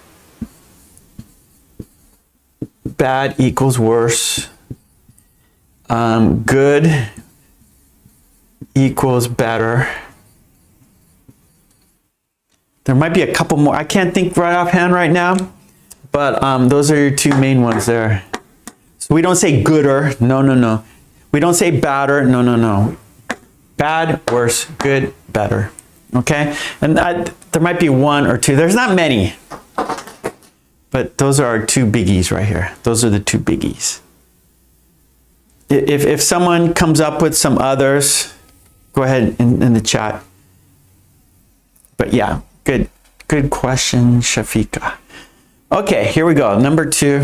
Bad equals worse. Good equals better. There might be a couple more. I can't think right offhand right now, but those are your two main ones there. So we don't say gooder. No, no, no. We don't say badder. No, no, no. Bad, worse, good, better. Okay? And there might be one or two. There's not many. But those are our two biggies right here. Those are the two biggies. If someone comes up with some others, go ahead in the chat. But yeah, good question, Shafika. Okay, here we go. Number 2.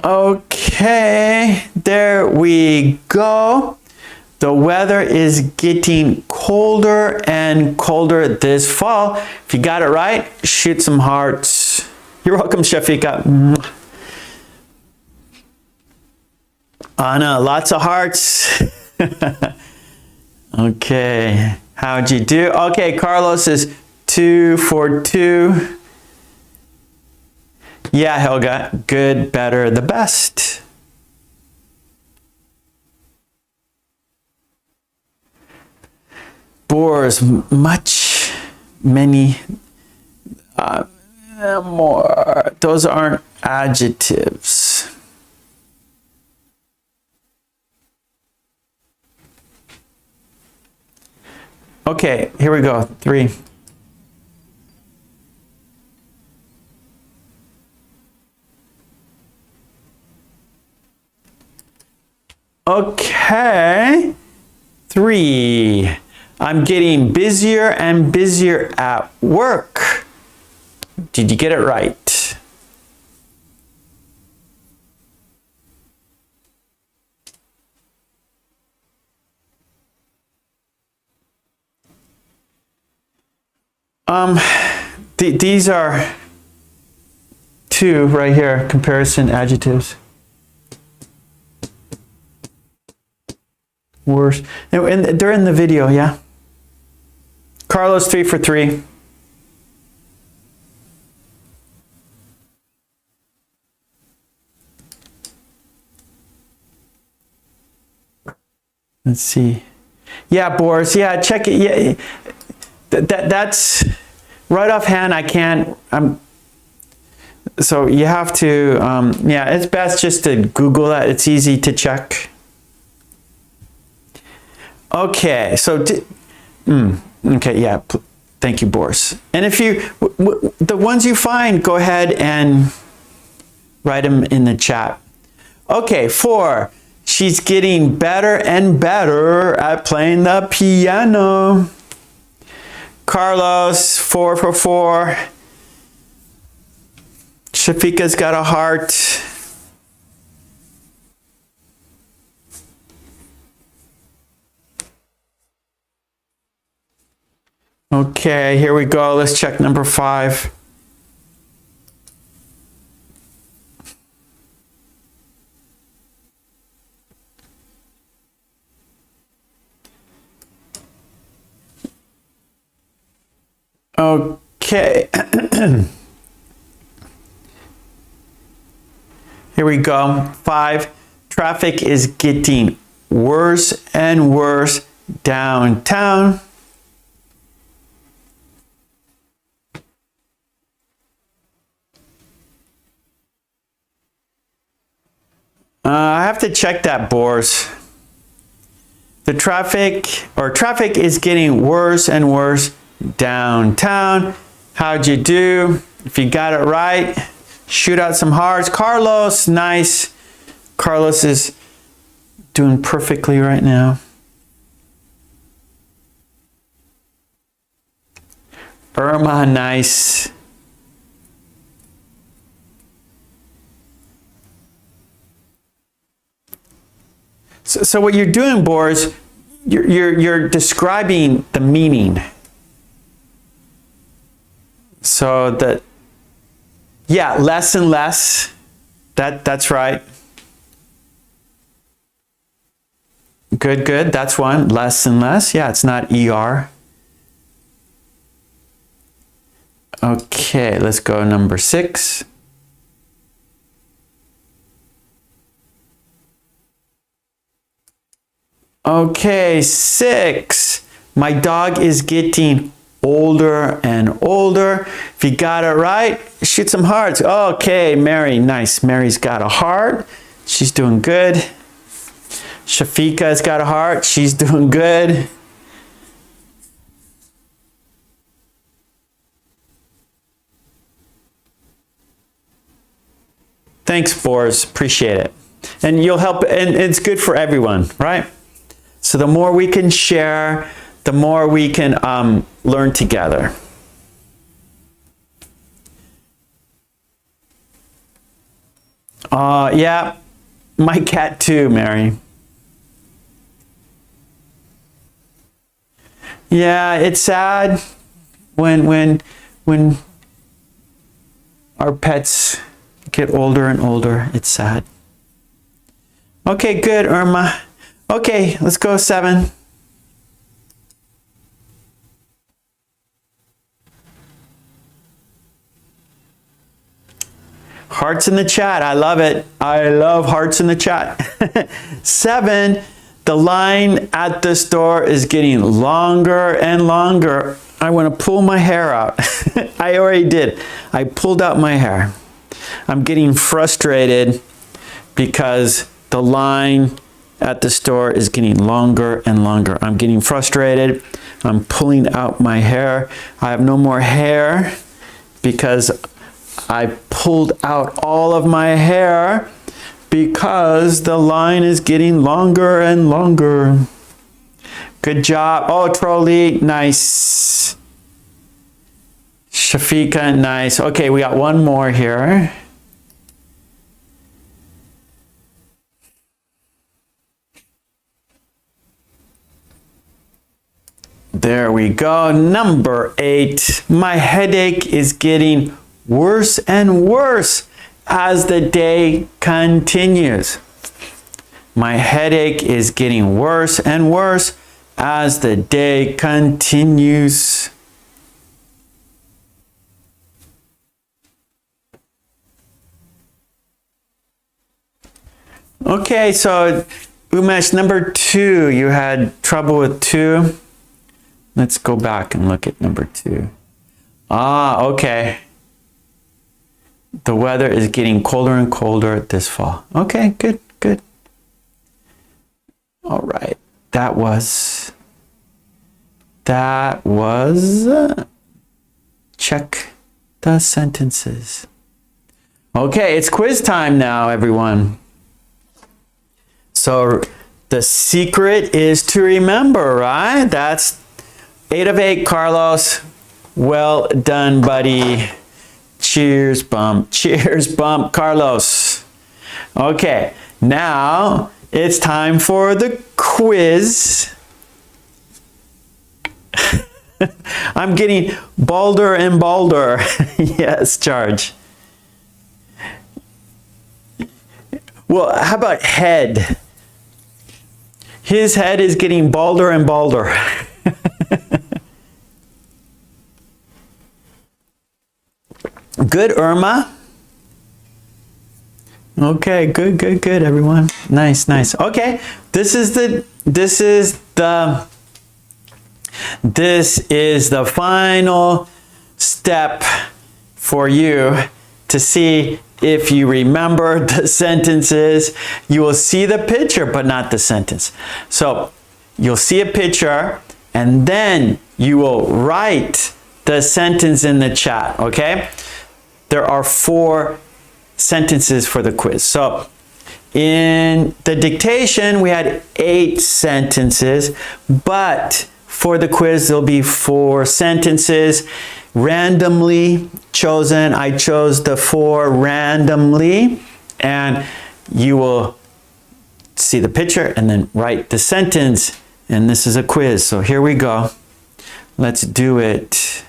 Okay, there we go. The weather is getting colder and colder this fall. If you got it right, shoot some hearts. You're welcome, Shafika. Anna, lots of hearts. Okay, how'd you do? Okay, Carlos is 2 for 2. Yeah, Helga, good, better, the best. Bores, much, many, more. Those aren't adjectives. Okay, here we go. 3. Okay, 3. I'm getting busier and busier at work. Did you get it right? These are 2 right here, comparison adjectives. Worse. And they're in the video, yeah? Carlos, 3 for 3. Let's see. Yeah, Boris. Yeah, check it. Yeah, that's right offhand. I can't. So you have to. Yeah, it's best just to Google that. It's easy to check. Okay. So. Okay. Yeah. Thank you, Boris. And if you the ones you find, go ahead and write them in the chat. Okay. 4. She's getting better and better at playing the piano. Carlos, 4 for 4. Shafika's got a heart. Okay, here we go. Let's check number 5. Okay. Here we go. 5. Traffic is getting worse and worse downtown. I have to check that, Boris. The traffic is getting worse and worse downtown. How'd you do? If you got it right, shoot out some hearts. Carlos, nice. Carlos is doing perfectly right now. Irma, nice. So what you're doing, Boris, you're describing the meaning. So that, yeah, less and less. That's right. Good, good. That's one. Less and less. Yeah, it's not ER. Okay, let's go number 6. Okay, 6. My dog is getting older and older. If you got it right, shoot some hearts. Okay, Mary, nice. Mary's got a heart. She's doing good. Shafika's got a heart. She's doing good. Thanks, Boris. Appreciate it. And you'll help, and it's good for everyone, right? So the more we can share, the more we can learn together. Yeah, my cat too, Mary. Yeah, it's sad when our pets get older and older. It's sad. Okay, good, Irma. Okay, let's go 7. Hearts in the chat. I love it. I love hearts in the chat. 7, the line at the store is getting longer and longer. I want to pull my hair out. I already did. I pulled out my hair. I'm getting frustrated because the line at the store is getting longer and longer. I'm getting frustrated. I'm pulling out my hair. I have no more hair because I pulled out all of my hair because the line is getting longer and longer. Good job. Oh, Trolley, nice. Shafika, nice. Okay, we got one more here. There we go. Number 8. My headache is getting worse and worse as the day continues. My headache is getting worse and worse as the day continues. Okay, so Umesh, number 2, you had trouble with 2. Let's go back and look at number 2. Ah, okay. The weather is getting colder and colder this fall. Okay, good, good. All right. That was check the sentences. Okay, it's quiz time now, everyone. So the secret is to remember, right? That's 8 of 8, Carlos. Well done, buddy. Cheers, bump. Cheers, bump, Carlos. Okay, now it's time for the quiz. I'm getting balder and balder. Yes, Charge. Well, how about head? His head is getting balder and balder. Good, Irma. Okay, good, good, good, everyone. Nice, nice. Okay, this is the final step for you to see if you remember the sentences. You will see the picture, but not the sentence. So you'll see a picture, and then you will write the sentence in the chat, okay? There are 4 sentences for the quiz. So in the dictation, we had 8 sentences, but for the quiz, there'll be 4 sentences randomly chosen. I chose the 4 randomly, and you will see the picture and then write the sentence. And this is a quiz. So here we go. Let's do it.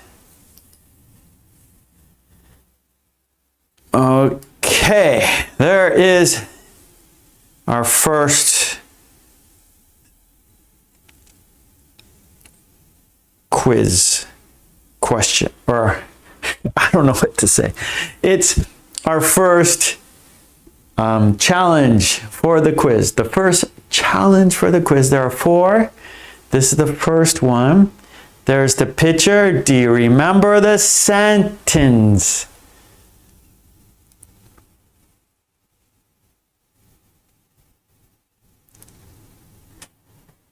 Okay, there is our first quiz question, or I don't know what to say. It's our first challenge for the quiz. The first challenge for the quiz. There are 4. This is the first one. There's the picture. Do you remember the sentence?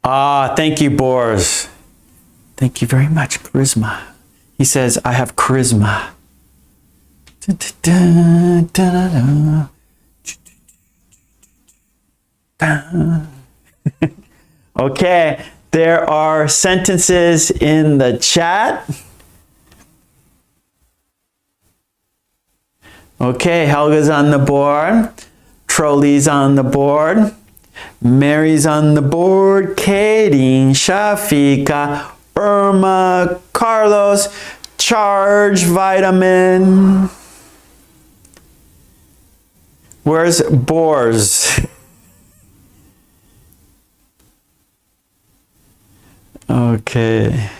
Ah, thank you, Boris. Thank you very much, charisma. He says, I have charisma. Okay, there are sentences in the chat. Okay, Helga's on the board. Trolley's on the board. Mary's on the board. Katie, Shafika, Irma, Carlos, Charge, Vitamin. Where's Boars? Okay.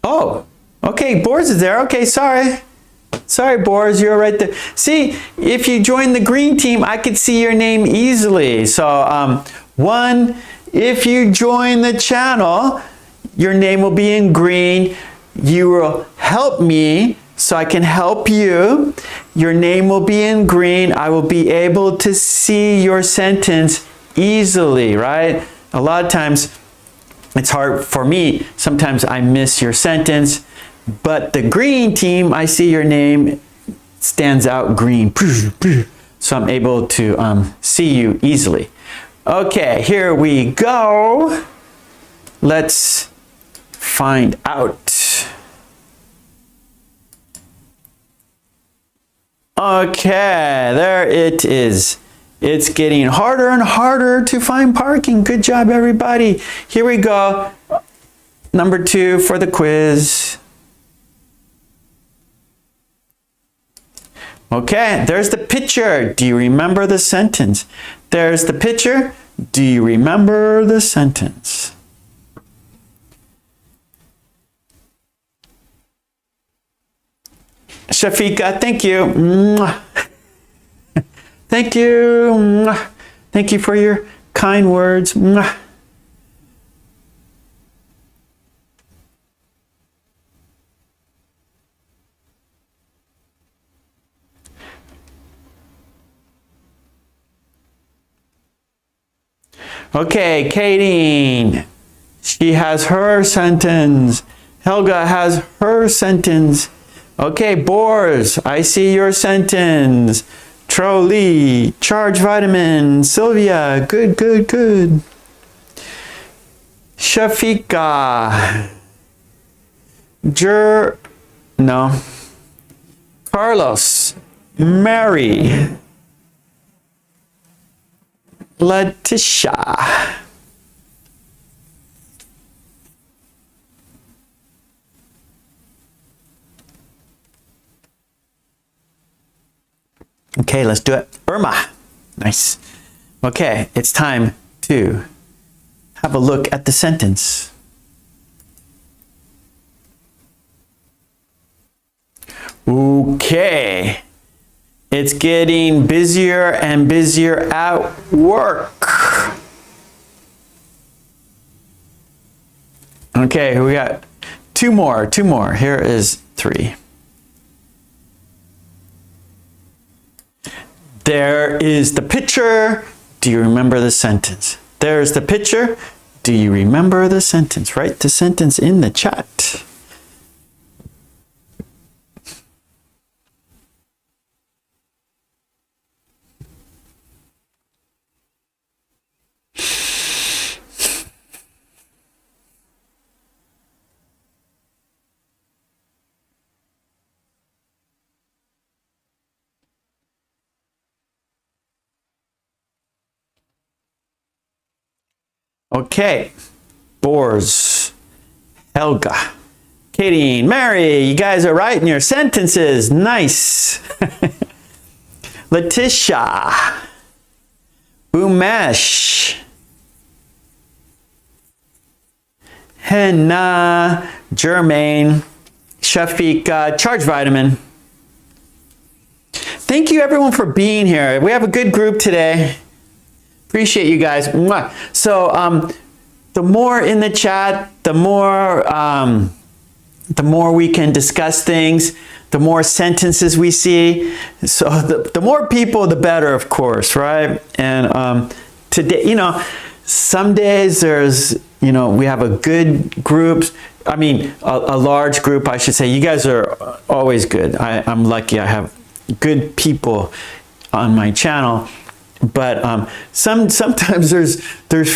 Oh, okay, Boars is there. Okay, sorry. Sorry, Boris, you're right there. See, if you join the green team, I could see your name easily. So, 1, if you join the channel, your name will be in green. You will help me so I can help you. Your name will be in green. I will be able to see your sentence easily, right? A lot of times, it's hard for me. Sometimes I miss your sentence. But the green team, I see your name stands out green. So I'm able to see you easily. Okay, here we go. Let's find out. Okay, there it is. It's getting harder and harder to find parking. Good job, everybody. Here we go. Number 2 for the quiz. Okay, there's the picture. Do you remember the sentence? There's the picture. Do you remember the sentence? Shafika, thank you. Thank you. Thank you for your kind words. Okay, Katie, she has her sentence. Helga has her sentence. Okay, Boris, I see your sentence. Trolley, Charge Vitamin, Sylvia, good, good, good. Shafika, no. Carlos, Mary, Letitia. Okay, let's do it. Irma. Nice. Okay, it's time to have a look at the sentence. Okay. It's getting busier and busier at work. Okay, we got two more. Here is 3. There is the picture. Do you remember the sentence? There's the picture. Do you remember the sentence? Write the sentence in the chat. Okay, Boers, Helga, Katie, Mary, you guys are writing your sentences. Nice. Letitia, Umesh, Henna, Jermaine, Shafika, Charge Vitamin. Thank you everyone for being here. We have a good group today. Appreciate you guys. Mwah. So the more in the chat, the more we can discuss things, the more sentences we see. So the more people, the better, of course, right? And today, you know, some days there's, you know, we have a good group. I mean, a large group, I should say. You guys are always good. I'm lucky I have good people on my channel. But sometimes there's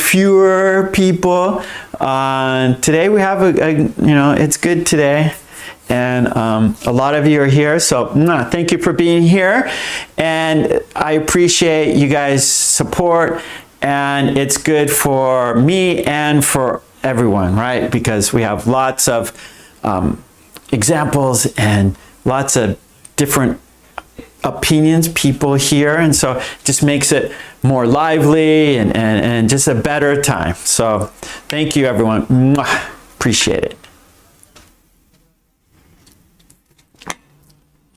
fewer people. Today we have you know, it's good today, and a lot of you are here. So thank you for being here, and I appreciate you guys' support. And it's good for me and for everyone, right? Because we have lots of examples and lots of different opinions, people here, and so it just makes it more lively and just a better time. So thank you everyone. Mwah. Appreciate it.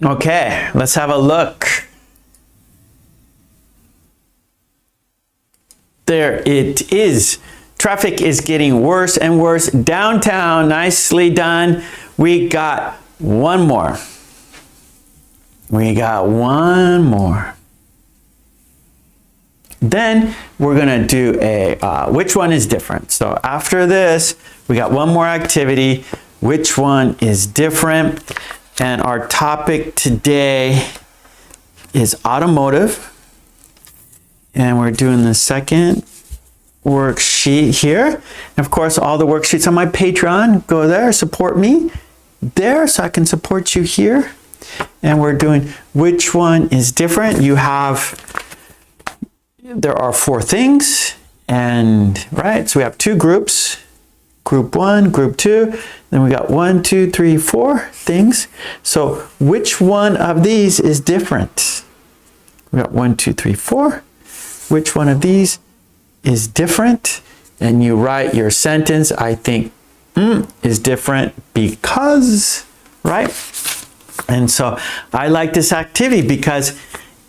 Okay, let's have a look. There it is. Traffic is getting worse and worse downtown. Nicely done. We got one more. We got one more. Then we're gonna do a which one is different. So after this, we got one more activity. Which one is different? And our topic today is automotive. And we're doing the second worksheet here. And of course, all the worksheets on my Patreon. Go there, support me there so I can support you here. And we're doing which one is different. You have, there are 4 things, and right, so we have 2 groups, group 1, group 2, then we got 1, 2, 3, 4 things. So which one of these is different? We got 1, 2, 3, 4. Which one of these is different? And you write your sentence. I think is different because, right? And so I like this activity because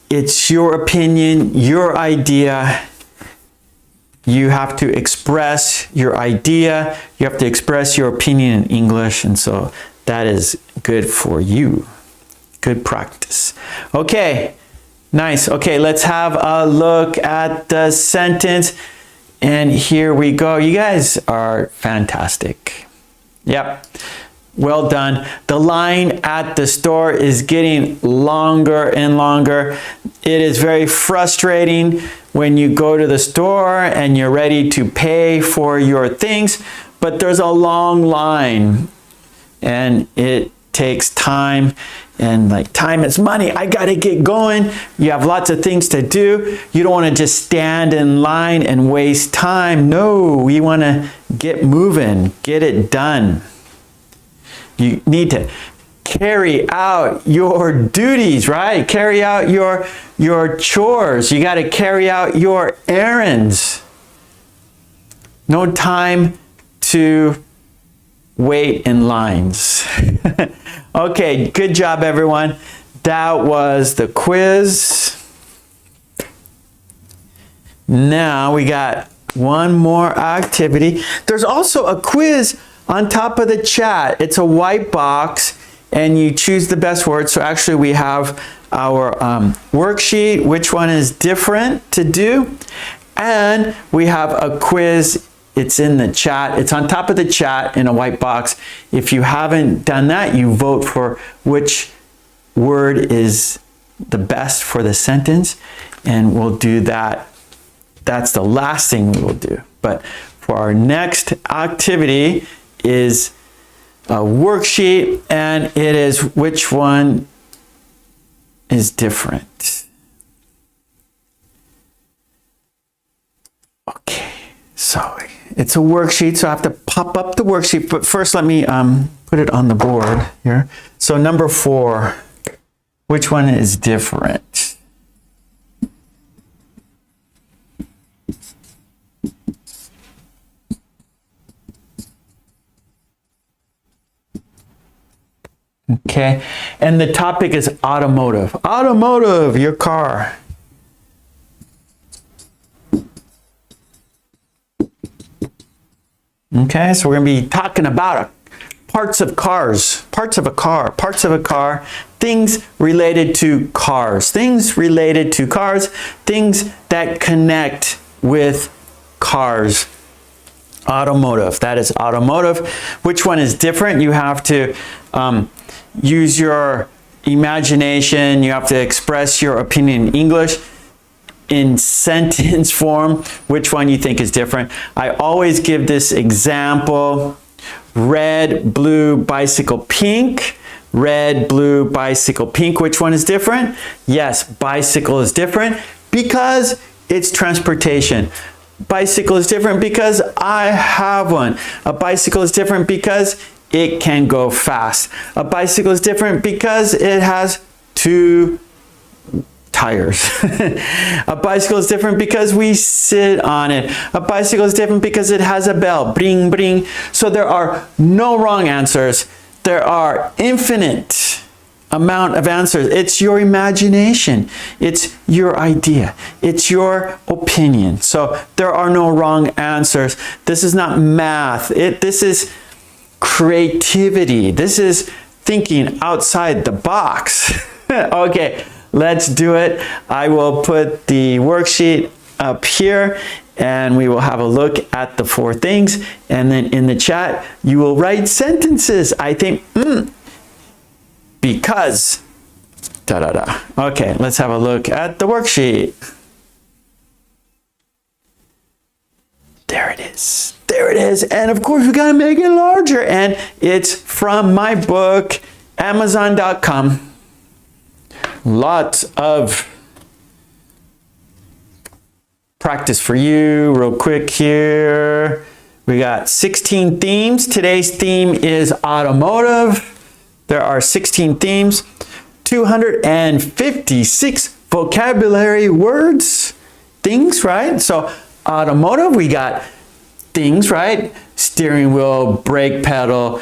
it's your opinion, your idea. You have to express your idea. You have to express your opinion in English. And so that is good for you. Good practice. Okay, nice. Okay, let's have a look at the sentence. And here we go. You guys are fantastic. Yep. Well done. The line at the store is getting longer and longer. It is very frustrating when you go to the store and you're ready to pay for your things, but there's a long line and it takes time, and like time is money. I gotta get going. You have lots of things to do. You don't want to just stand in line and waste time. No, we want to get moving, get it done. You need to carry out your duties, right? Carry out your chores. You got to carry out your errands. No time to wait in lines. Okay, good job, everyone. That was the quiz. Now we got one more activity. There's also a quiz on top of the chat. It's a white box and you choose the best word. So actually we have our worksheet, which one is different to do. And we have a quiz. It's in the chat. It's on top of the chat in a white box. If you haven't done that, you vote for which word is the best for the sentence. And we'll do that. That's the last thing we will do. But for our next activity is a worksheet, and it is which one is different. Okay, so it's a worksheet, so I have to pop up the worksheet, but first let me put it on the board here. So number 4, which one is different? Okay, and the topic is automotive. Automotive, your car. Okay, so we're going to be talking about parts of cars, parts of a car, things related to cars, things that connect with cars. Automotive, that is automotive. Which one is different? You have to use your imagination. You have to express your opinion in English in sentence form. Which one you think is different? I always give this example: red, blue, bicycle, pink. Red, blue, bicycle, pink. Which one is different? Yes, bicycle is different because it's transportation. Bicycle is different because I have one. A bicycle is different because it can go fast. A bicycle is different because it has 2 tires. A bicycle is different because we sit on it. A bicycle is different because it has a bell. Bring, bring. So there are no wrong answers. There are infinite amount of answers. It's your imagination. It's your idea. It's your opinion. So there are no wrong answers. This is not math. This is creativity. This is thinking outside the box. Okay, let's do it. I will put the worksheet up here and we will have a look at the 4 things. And then in the chat, you will write sentences. I think, because, da da da. Okay, let's have a look at the worksheet. There it is. There it is. And of course, we gotta make it larger. And it's from my book, Amazon.com. Lots of practice for you. Real quick here. We got 16 themes. Today's theme is automotive. There are 16 themes, 256 vocabulary words, things, right? So automotive, we got things, right? Steering wheel, brake pedal,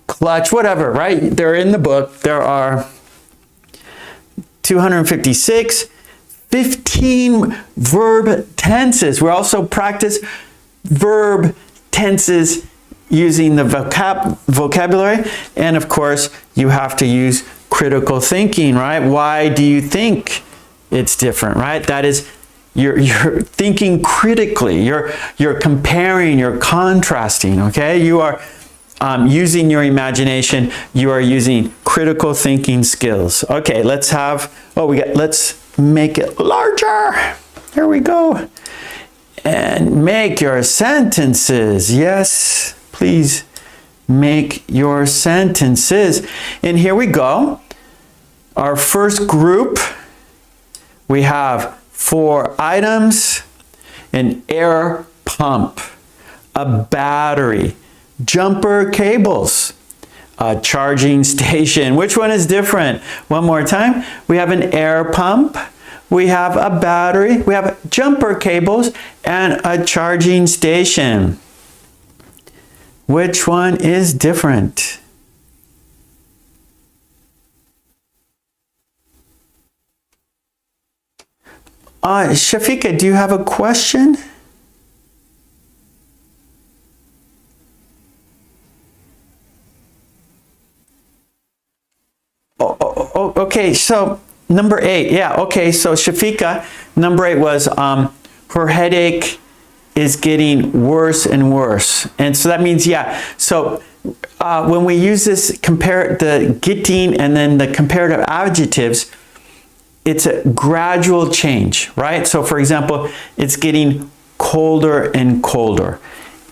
clutch, whatever, right? They're in the book. There are 256, 15 verb tenses. We also practice verb tenses using the vocabulary. And of course, you have to use critical thinking, right? Why do you think it's different, right? That is, you're thinking critically. You're comparing, you're contrasting, okay? You are using your imagination. You are using critical thinking skills. Okay, let's make it larger. Here we go. And make your sentences. Yes, please make your sentences. And here we go. Our first group, we have 4 items: an air pump, a battery, jumper cables. A charging station. Which one is different? One more time. We have an air pump. We have a battery. We have jumper cables and a charging station. Which one is different? Shafika, do you have a question? Okay, so number 8. Yeah, okay, so Shafika, number 8 was her headache is getting worse and worse. And so that means, yeah, so when we use this, compare the getting and then the comparative adjectives, it's a gradual change, right? So for example, it's getting colder and colder,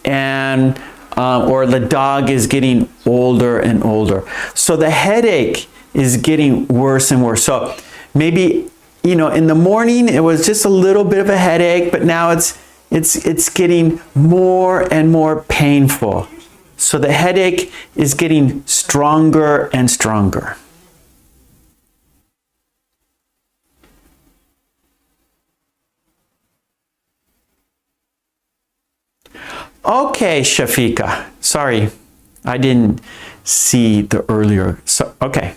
and or the dog is getting older and older. So the headache is getting worse and worse. So maybe, you know, in the morning it was just a little bit of a headache, but now it's getting more and more painful. So the headache is getting stronger and stronger. Okay, Shafika. Sorry, I didn't see the earlier. So, okay.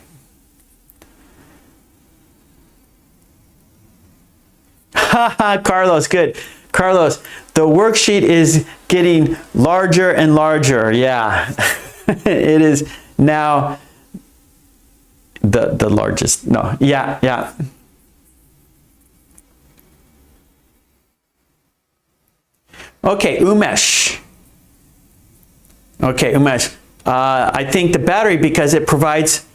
Carlos, good. Carlos, the worksheet is getting larger and larger. Yeah, it is now the largest. No, yeah, yeah. Okay, Umesh. Okay, Umesh. I think the battery, because it provides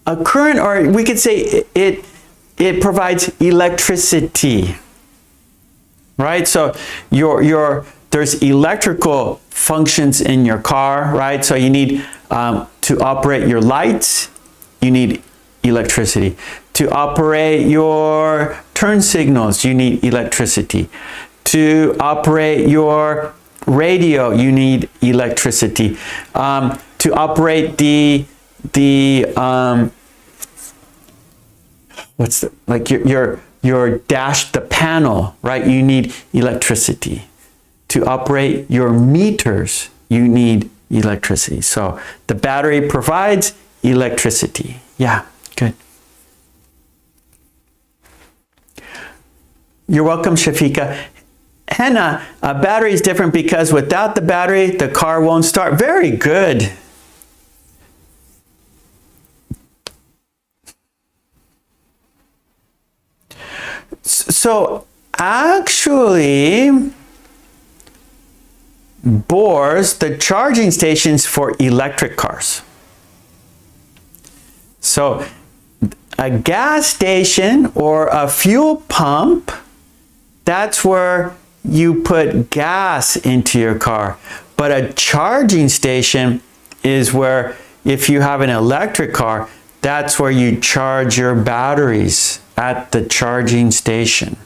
a current, or we could say it provides electricity, right? So there's electrical functions in your car, right? So you need to operate your lights, you need electricity. To operate your turn signals, you need electricity. To operate your radio, you need electricity. To operate your dash, the panel, right? You need electricity. To operate your meters, you need electricity. So the battery provides electricity. Yeah, good. You're welcome, Shafika. Henna, a battery is different because without the battery, the car won't start. Very good. So actually, bores the charging stations for electric cars. So a gas station or a fuel pump, that's where you put gas into your car. But a charging station is where, if you have an electric car, that's where you charge your batteries, at the charging station.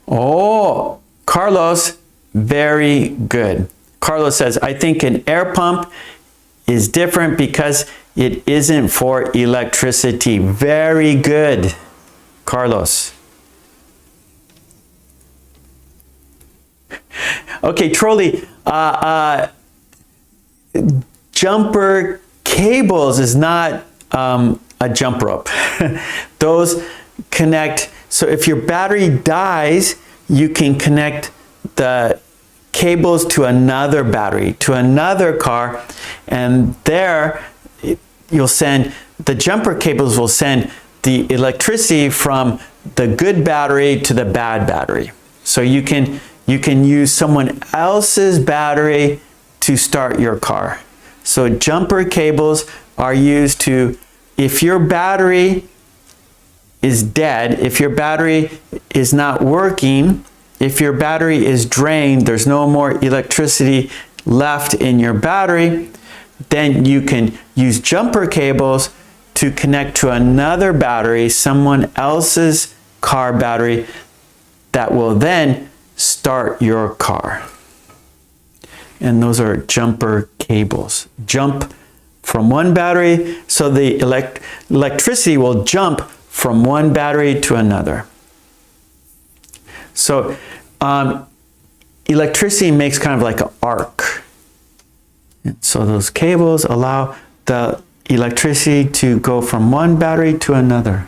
Oh, Carlos, very good. Carlos says, I think an air pump is different because it isn't for electricity. Very good, Carlos. Okay, Trolley, jumper cables is not a jump rope. Those connect, so if your battery dies, you can connect the cables to another battery, to another car, and there you'll send, the jumper cables will send the electricity from the good battery to the bad battery. So you can use someone else's battery to start your car. So jumper cables are used to, if your battery is dead, if your battery is not working, if your battery is drained, there's no more electricity left in your battery, then you can use jumper cables to connect to another battery, someone else's car battery, that will then start your car. And those are jumper cables. Jump from one battery, so the electricity will jump from one battery to another. So electricity makes kind of like an arc. And so those cables allow the electricity to go from one battery to another.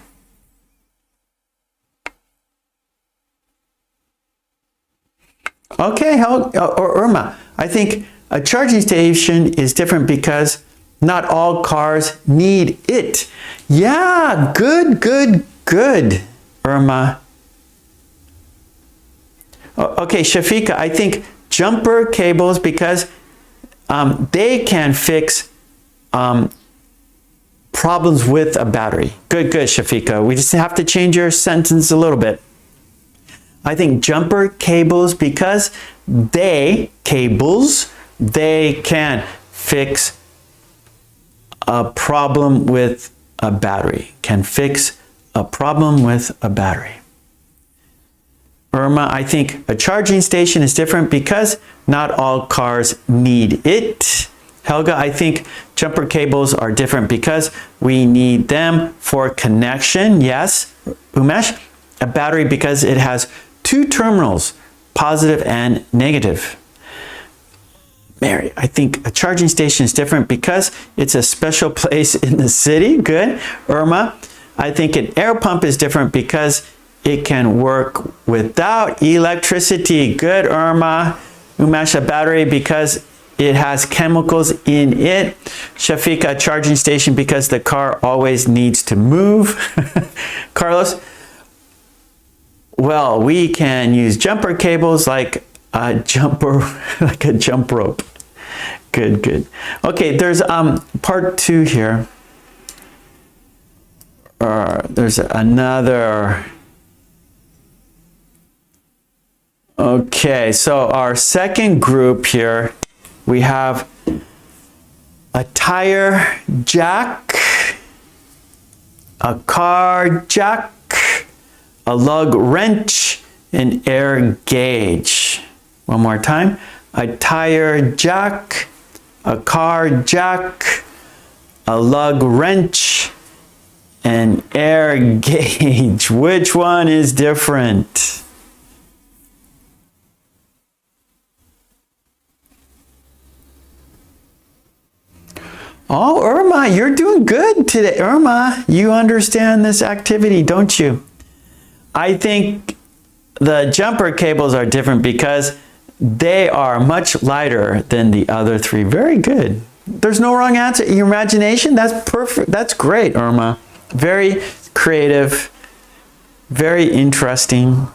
Okay, Irma, I think a charging station is different because not all cars need it. Yeah, good, Irma. Okay, Shafika, I think jumper cables because they can fix problems with a battery. Good, Shafika. We just have to change your sentence a little bit. I think jumper cables because they can fix a problem with a battery. Can fix a problem with a battery. Irma, I think a charging station is different because not all cars need it. Helga, I think jumper cables are different because we need them for connection. Yes. Umesh, a battery because it has two terminals, positive and negative. Mary, I think a charging station is different because it's a special place in the city. Good. Irma, I think an air pump is different because it can work without electricity. Good, Irma. Umesh, a battery because it has chemicals in it. Shafika, a charging station because the car always needs to move. Carlos, well, we can use jumper cables like a jump rope. Good. Okay, there's part 2 here. There's another. Okay, so our second group here, we have a tire jack, a car jack, a lug wrench, an air gauge. One more time. A tire jack, a car jack, a lug wrench, an air gauge. Which one is different? Oh, Irma, you're doing good today. Irma, you understand this activity, don't you? I think the jumper cables are different because they are much lighter than the other 3. Very good. There's no wrong answer. Your imagination, that's perfect. That's great, Irma. Very creative, very interesting.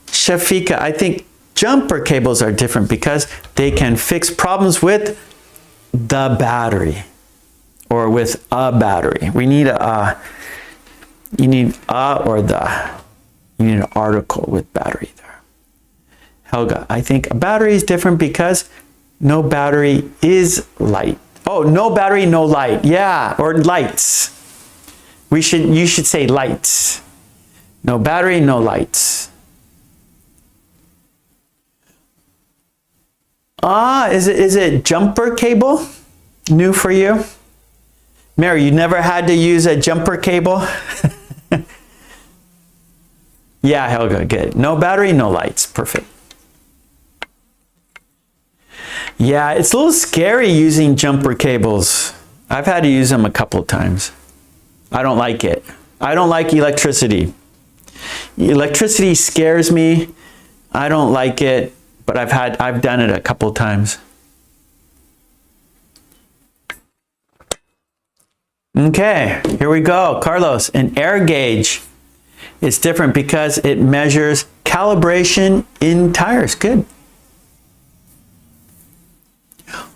Shafika, I think jumper cables are different because they can fix problems with the battery or with a battery. We need you need or the. You need an article with battery there. Helga, I think a battery is different because no battery is light. Oh, no battery, no light. Yeah, or lights. You should say lights. No battery, no lights. Is it jumper cable? New for you? Mary, you never had to use a jumper cable? Yeah, Helga, good. No battery, no lights. Perfect. Yeah, it's a little scary using jumper cables. I've had to use them a couple of times. I don't like it. I don't like electricity. Electricity scares me. I don't like it, but I've done it a couple of times. Okay, here we go. Carlos, an air gauge. It's different because it measures calibration in tires. Good.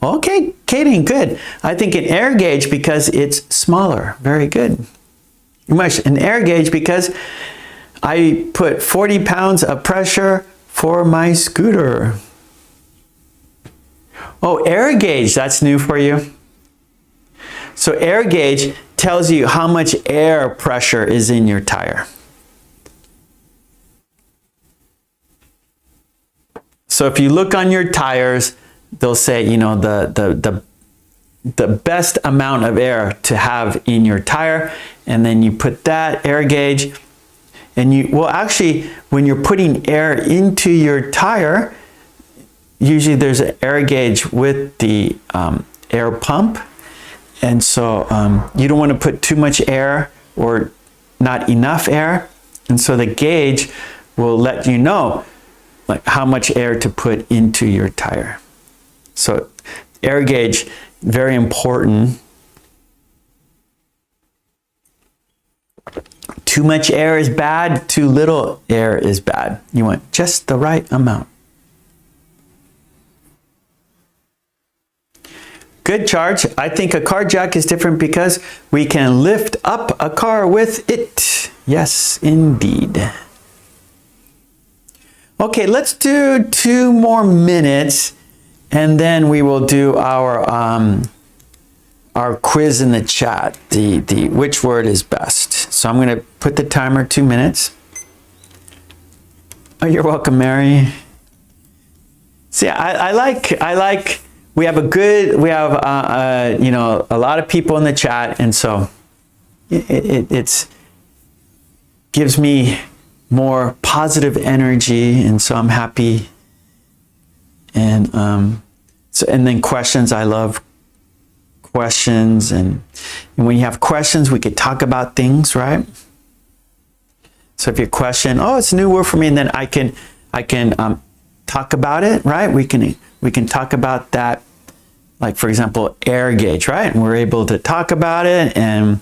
Okay, Katie, good. I think an air gauge because it's smaller. Very good. An air gauge because I put 40 pounds of pressure for my scooter. Oh, air gauge, that's new for you. So air gauge tells you how much air pressure is in your tire. So if you look on your tires, they'll say, you know, the best amount of air to have in your tire, and then you put that air gauge, and you, well, actually, when you're putting air into your tire, usually there's an air gauge with the air pump, and so you don't want to put too much air or not enough air, and so the gauge will let you know like how much air to put into your tire. So air gauge, very important. Too much air is bad, too little air is bad. You want just the right amount. Good charge. I think a car jack is different because we can lift up a car with it. Yes, indeed. Okay, let's do 2 more minutes, and then we will do our quiz in the chat. The which word is best. So I'm going to put the timer 2 minutes. Oh, you're welcome, Mary. See, I like. We have you know, a lot of people in the chat, and so it's gives me more positive energy, and so I'm happy. And so, and then questions, I love questions, and when you have questions, we could talk about things, right? So if your question, oh, it's a new word for me, and then I can talk about it, right? We can talk about that, like for example, air gauge, right? And we're able to talk about it, and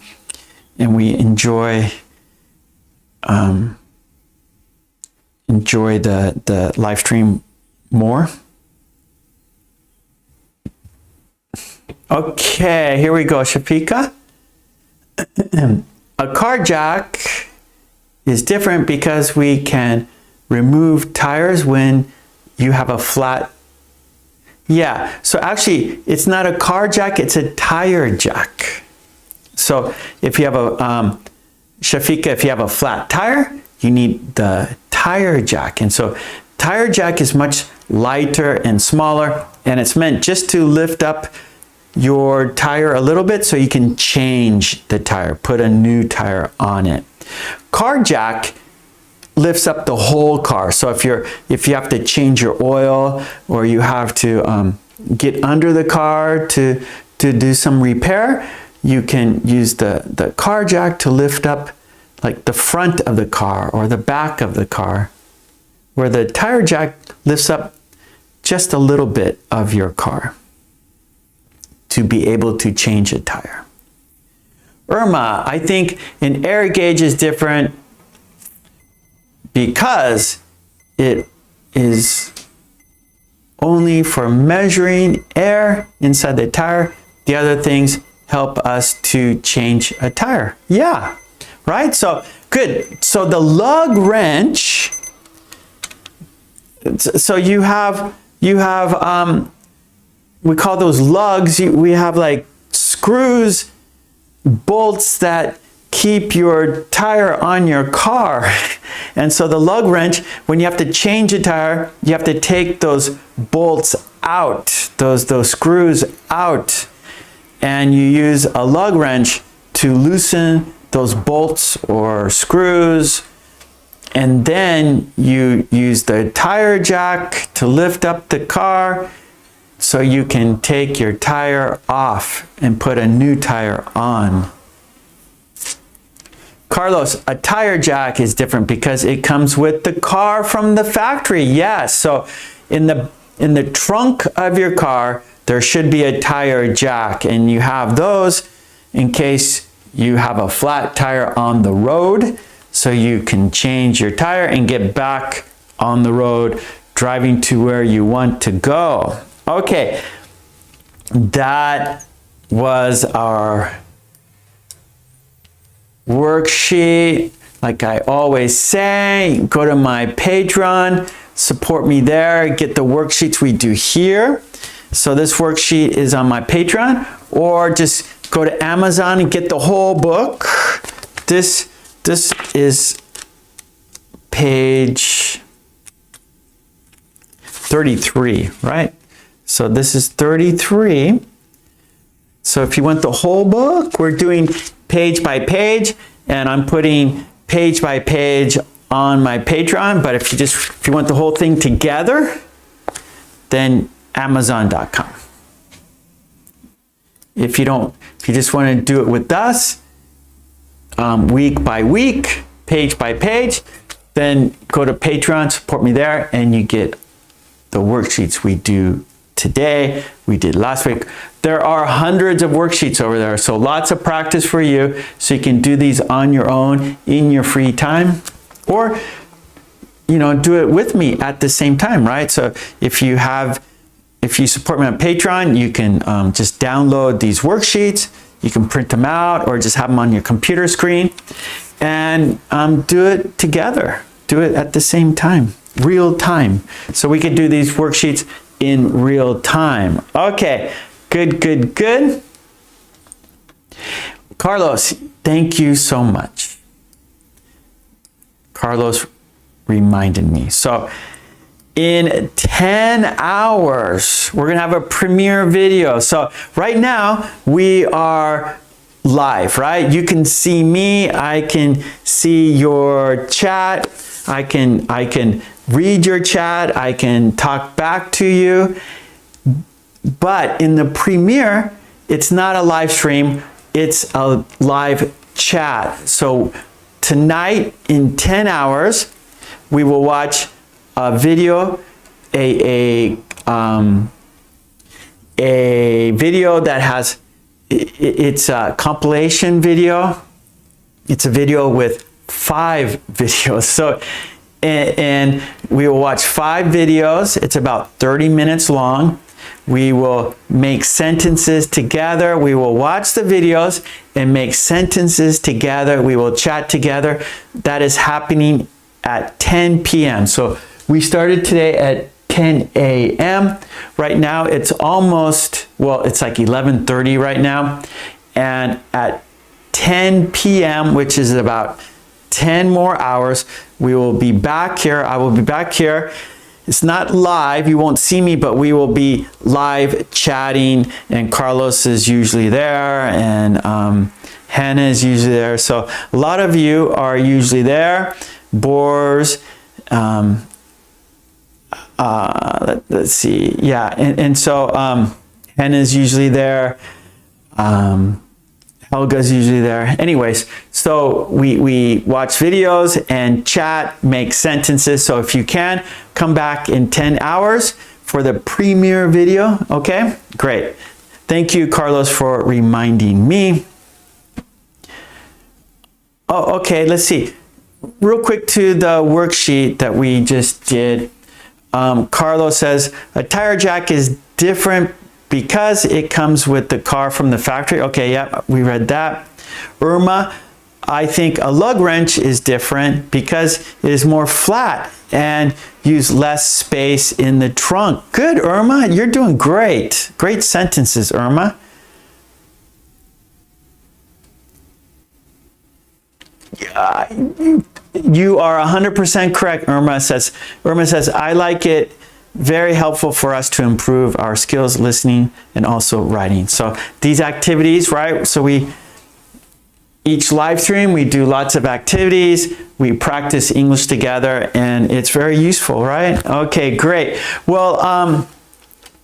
we enjoy the live stream more. Okay, here we go, Shafika. A car jack is different because we can remove tires when you have a flat. Yeah, so actually it's not a car jack, it's a tire jack. So if you have a, Shafika, if you have a flat tire, you need the tire jack. And so tire jack is much lighter and smaller, and it's meant just to lift up your tire a little bit so you can change the tire, put a new tire on it. Car jack lifts up the whole car. So if you have to change your oil, or you have to get under the car to do some repair, you can use the car jack to lift up like the front of the car or the back of the car, where the tire jack lifts up just a little bit of your car to be able to change a tire. Irma, I think an air gauge is different because it is only for measuring air inside the tire. The other things help us to change a tire. Yeah, right? So good. So the lug wrench, so you have we call those lugs. We have like screws, bolts that keep your tire on your car. And so the lug wrench, when you have to change a tire, you have to take those bolts out, those screws out, and you use a lug wrench to loosen those bolts or screws. And then you use the tire jack to lift up the car so you can take your tire off and put a new tire on. Carlos, a tire jack is different because it comes with the car from the factory. Yes, so in the trunk of your car, there should be a tire jack, and you have those in case you have a flat tire on the road, so you can change your tire and get back on the road driving to where you want to go. Okay, that was our worksheet. Like I always say, go to my Patreon, support me there, get the worksheets we do here. So this worksheet is on my Patreon, or just go to Amazon and get the whole book. This is page 33, right? So this is 33. So if you want the whole book, we're doing page by page, and I'm putting page by page on my Patreon. But if you want the whole thing together, then Amazon.com. If you just want to do it with us, week by week, page by page, then go to Patreon, support me there, and you get the worksheets we do today, we did last week. There are hundreds of worksheets over there, so lots of practice for you, so you can do these on your own in your free time, or do it with me at the same time, right? So if you support me on Patreon, you can just download these worksheets, you can print them out, or just have them on your computer screen, and do it together, do it at the same time, real time. So we could do these worksheets in real time. Okay, good. Carlos, thank you so much. Carlos reminded me. So in 10 hours, we're gonna have a premiere video. So right now we are live, right? You can see me, I can see your chat, I can read your chat, I can talk back to you. But in the premiere, it's not a live stream, it's a live chat. So tonight in 10 hours, we will watch a video, a video that has, it's a compilation video. It's a video with 5 videos. So, and we will watch 5 videos. It's about 30 minutes long. We will make sentences together. We will watch the videos and make sentences together. We will chat together. That is happening at 10 p.m. So we started today at 10 a.m. Right now it's almost, well, it's like 11:30 right now. And at 10 p.m., which is about 10 more hours, we will be back here. I will be back here. It's not live, you won't see me, but we will be live chatting, and Carlos is usually there, and Hannah is usually there. So a lot of you are usually there. Boers, let's see, yeah, and so Hannah's usually there. Helga's usually there. Anyways, so we watch videos and chat, make sentences. So if you can, come back in 10 hours for the premiere video. Okay, great. Thank you, Carlos, for reminding me. Oh, okay, let's see. Real quick to the worksheet that we just did. Carlos says, a tire jack is different because it comes with the car from the factory. Okay, yeah, we read that. Irma, I think a lug wrench is different because it is more flat and use less space in the trunk. Good, Irma, you're doing great. Great sentences, Irma. You are 100% correct, Irma says. Irma says, I like it. Very helpful for us to improve our skills listening and also writing. So these activities, right? So each live stream, we do lots of activities. We practice English together, and it's very useful, right? Okay, great. Well,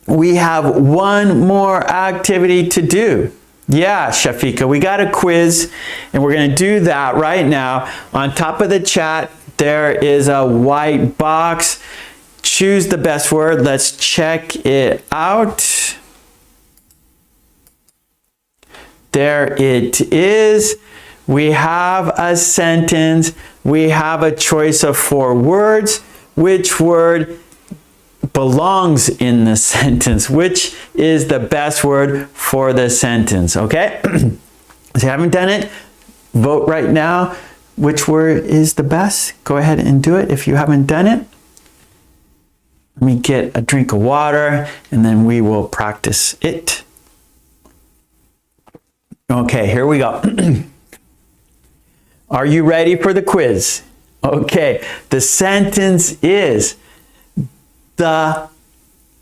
we have one more activity to do. Yeah, Shafika, we got a quiz, and we're going to do that right now. On top of the chat, there is a white box. Choose the best word. Let's check it out. There it is. We have a sentence. We have a choice of 4 words. Which word belongs in the sentence? Which is the best word for the sentence? Okay? If you haven't done it, vote right now. Which word is the best? Go ahead and do it if you haven't done it. Let me get a drink of water, and then we will practice it. Okay, here we go. Are you ready for the quiz? Okay, the sentence is, the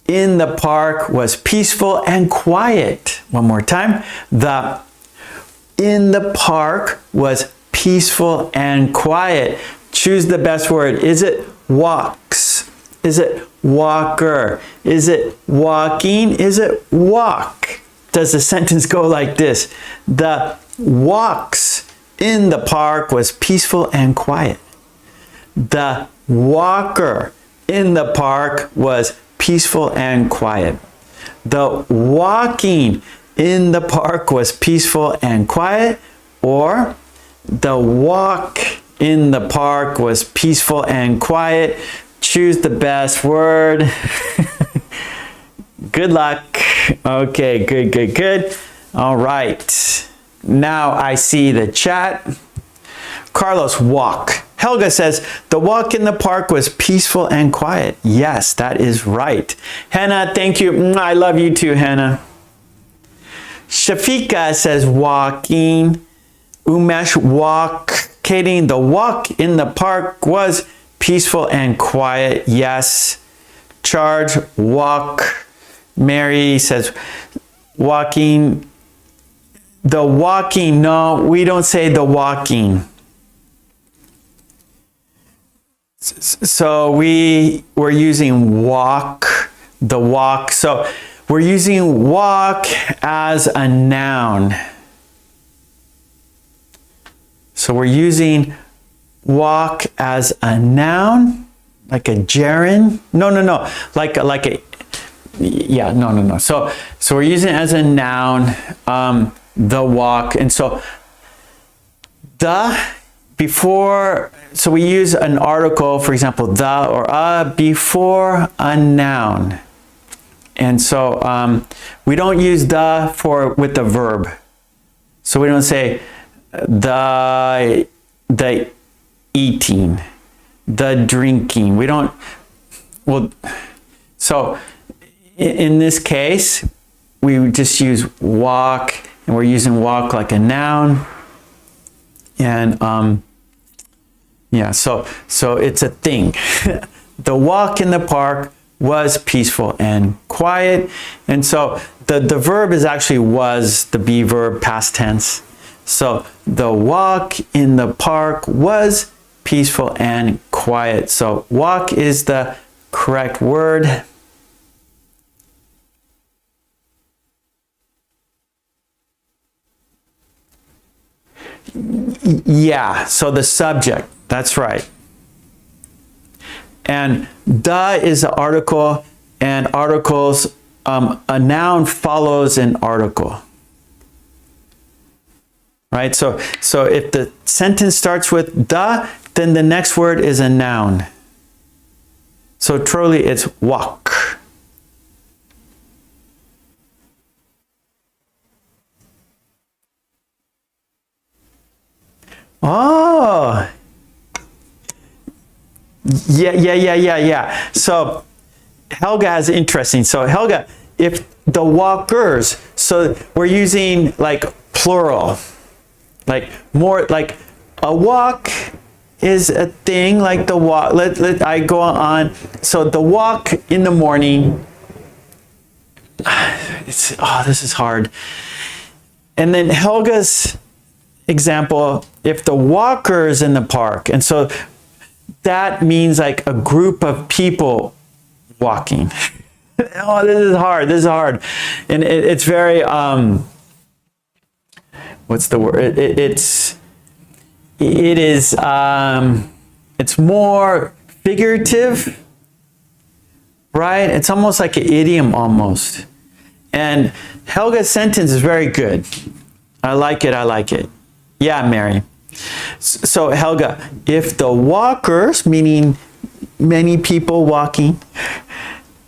in the park was peaceful and quiet. One more time. The in the park was peaceful and quiet. Choose the best word. Is it walks? Is it walker? Is it walking? Is it walk? Does the sentence go like this? The walks in the park was peaceful and quiet. The walker in the park was peaceful and quiet. The walking in the park was peaceful and quiet, or the walk in the park was peaceful and quiet. Choose the best word. Good luck. Okay, good. All right. Now I see the chat. Carlos, walk. Helga says, the walk in the park was peaceful and quiet. Yes, that is right. Hannah, thank you. I love you too, Hannah. Shafika says, walking. Umesh, walking. The walk in the park was peaceful and quiet. Yes. Charge, walk. Mary says, walking. The walking, no, we don't say the walking. So we're using walk, the walk. So we're using walk as a noun. So we're using walk as a noun, like a gerund. No. Like a, yeah, no. So we're using it as a noun, the walk. And so the before, so we use an article, for example, the or a before a noun. And so we don't use the with the verb. So we don't say the eating, the drinking. We don't, well, so in this case, we would just use walk, and we're using walk like a noun. And yeah, so it's a thing. The walk in the park was peaceful and quiet. And so the verb is actually was, the be verb, past tense. So the walk in the park was peaceful and quiet. So walk is the correct word. Yeah, so the subject, that's right. And the is the article, and articles, a noun follows an article. Right, so if the sentence starts with the, then the next word is a noun. So truly it's walk. Oh, yeah. So Helga is interesting. So Helga, if the walkers, so we're using like plural, like more like a walk is a thing, like the walk. I go on. So the walk in the morning. This is hard. And then Helga's example, if the walkers in the park, and so that means like a group of people walking. Oh, this is hard. And it's very, what's the word? It's more figurative, right? It's almost like an idiom almost. And Helga's sentence is very good. I like it. Yeah, Mary. So Helga, if the walkers, meaning many people walking,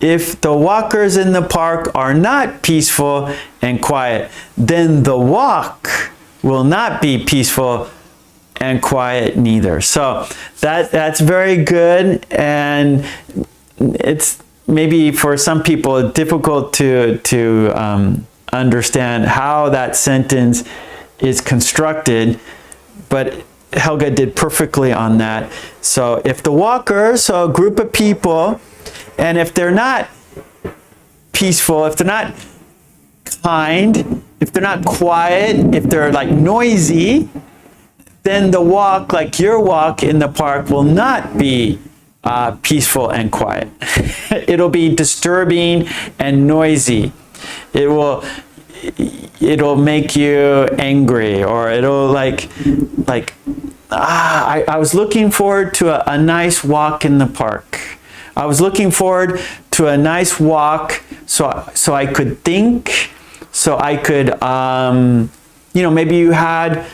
if the walkers in the park are not peaceful and quiet, then the walk will not be peaceful and quiet neither. So that's very good, and it's maybe for some people difficult to understand how that sentence is constructed, but Helga did perfectly on that. So if the walkers, so a group of people, and if they're not peaceful, if they're not kind, if they're not quiet, if they're like noisy, then the walk, like your walk in the park, will not be peaceful and quiet. It'll be disturbing and noisy. It'll make you angry, or it'll I was looking forward to a nice walk in the park. I was looking forward to a nice walk so I could think, so I could, maybe you had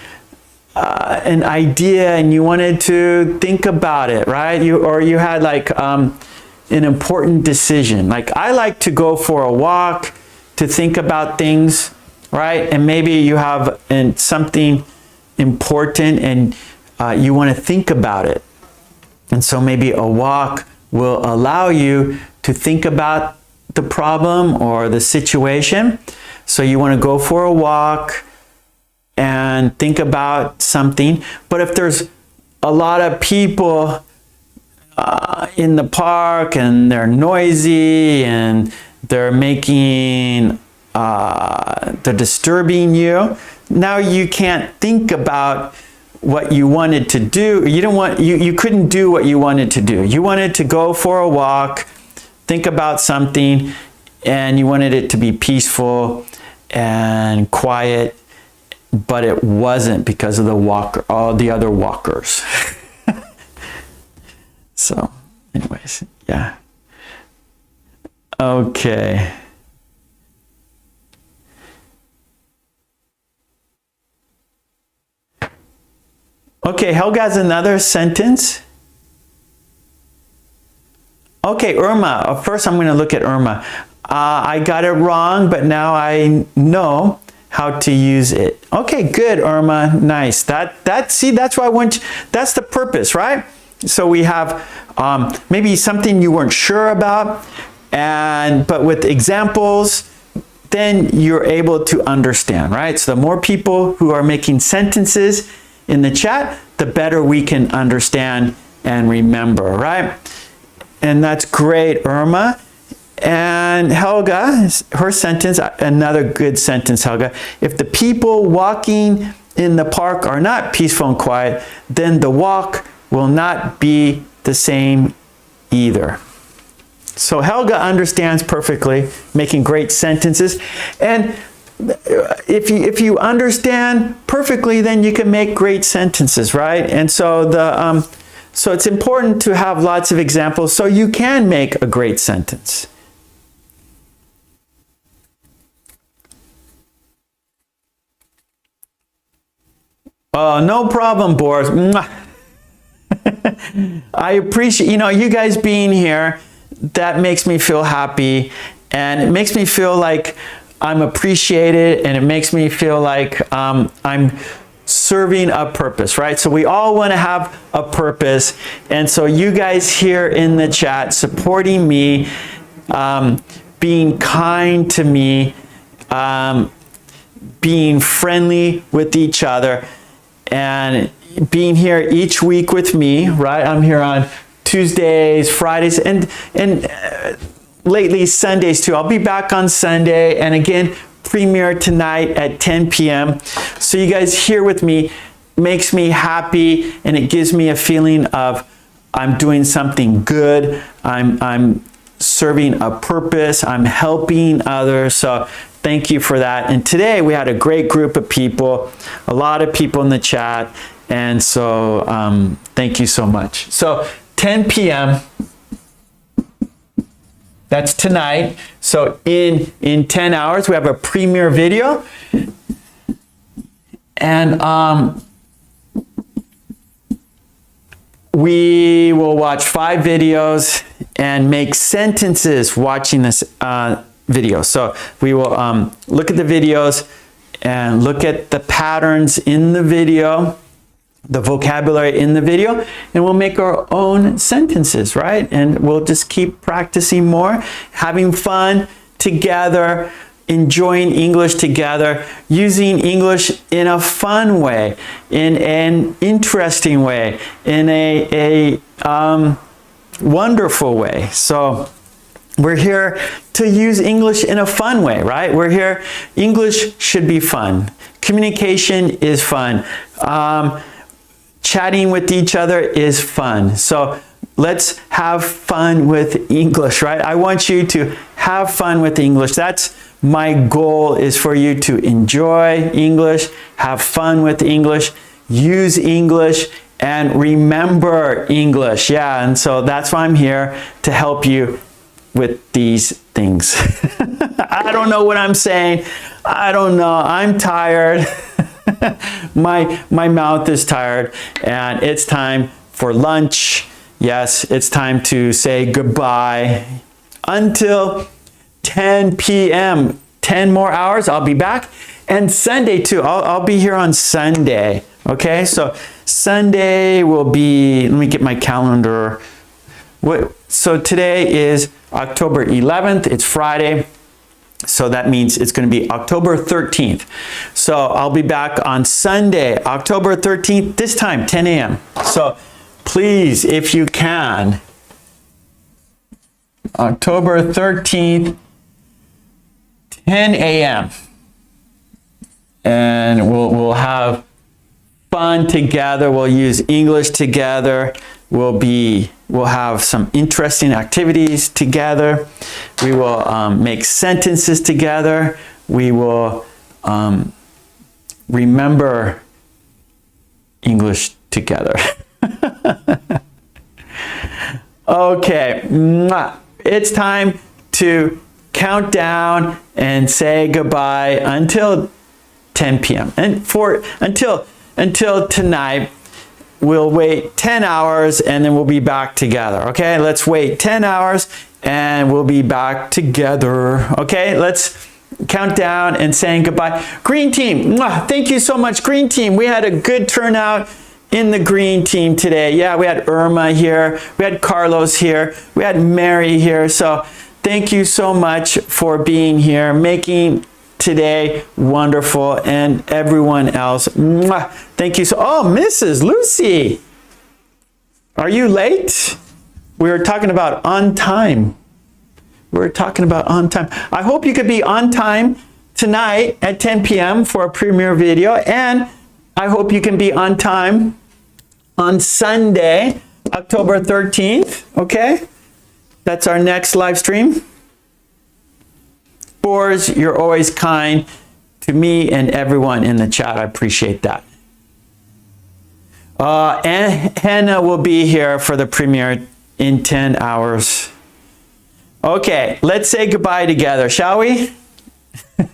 an idea and you wanted to think about it, right? You had like an important decision. Like, I like to go for a walk to think about things, right? And maybe you have something important and you want to think about it. And so maybe a walk will allow you to think about the problem or the situation. So you want to go for a walk and think about something. But if there's a lot of people in the park and they're noisy and they're disturbing you, now you can't think about what you wanted to do. You couldn't do what you wanted to do. You wanted to go for a walk, think about something, and you wanted it to be peaceful and quiet, but it wasn't because of all the other walkers. So, anyways, yeah. Okay. Okay, Helga has another sentence. Okay, Irma. First, I'm going to look at Irma. I got it wrong, but now I know how to use it. Okay, good, Irma. Nice. See, that's why I want. That's the purpose, right? So we have maybe something you weren't sure about, but with examples, then you're able to understand, right? So the more people who are making sentences in the chat, the better we can understand and remember, right? And that's great, Irma. And Helga, her sentence, another good sentence, Helga. If the people walking in the park are not peaceful and quiet, then the walk will not be the same either. So Helga understands perfectly, making great sentences. And if you understand perfectly, then you can make great sentences, right? And so so it's important to have lots of examples so you can make a great sentence. Oh, no problem, Boris. I appreciate, you guys being here. That makes me feel happy, and it makes me feel like I'm appreciated, and it makes me feel like I'm serving a purpose, right? So we all want to have a purpose, and so you guys here in the chat supporting me, being kind to me, being friendly with each other, and being here each week with me, right? I'm here on Tuesdays, Fridays, and lately Sundays too. I'll be back on Sunday, and again, premiere tonight at 10 p.m. So you guys here with me makes me happy, and it gives me a feeling of I'm doing something good. I'm serving a purpose. I'm helping others. So thank you for that. And today we had a great group of people, a lot of people in the chat, and so thank you so much. So 10 p.m. That's tonight. So in 10 hours, we have a premiere video. And we will watch 5 videos and make sentences watching this video. So we will look at the videos and look at the patterns in the video, the vocabulary in the video, and we'll make our own sentences, right? And we'll just keep practicing more, having fun together, enjoying English together, using English in a fun way, in an interesting way, in a wonderful way. So we're here to use English in a fun way, right? We're here, English should be fun. Communication is fun. Chatting with each other is fun. So let's have fun with English, right? I want you to have fun with English. That's my goal, is for you to enjoy English, have fun with English, use English, and remember English. Yeah, and so that's why I'm here, to help you with these things. I don't know what I'm saying. I don't know. I'm tired. my mouth is tired, and it's time for lunch. Yes, it's time to say goodbye until 10 p.m. 10 more hours. I'll be back. And Sunday too. I'll be here on Sunday. Okay, so Sunday will be, let me get my calendar. So today is October 11th. It's Friday. So that means it's going to be October 13th. So I'll be back on Sunday, October 13th, this time, 10 a.m. So please, if you can, October 13th, 10 a.m. And we'll have fun together. We'll use English together. We'll have some interesting activities together. We will make sentences together. We will remember English together. Okay, it's time to count down and say goodbye until 10 p.m. And until tonight, we'll wait 10 hours and then we'll be back together. Okay, let's wait 10 hours and we'll be back together. Okay, let's count down and saying goodbye. Green team, thank you so much, green team. We had a good turnout in the green team today. Yeah, we had Irma here, we had Carlos here, we had Mary here. So thank you so much for being here, making today wonderful, and everyone else. Thank you. Oh, Mrs. Lucy, are you late? We were talking about on time. We're talking about on time. I hope you could be on time tonight at 10 p.m. for a premiere video, and I hope you can be on time on Sunday, October 13th. Okay, that's our next live stream. Boars, you're always kind to me and everyone in the chat. I appreciate that. And Hannah will be here for the premiere in 10 hours. Okay, let's say goodbye together, shall we?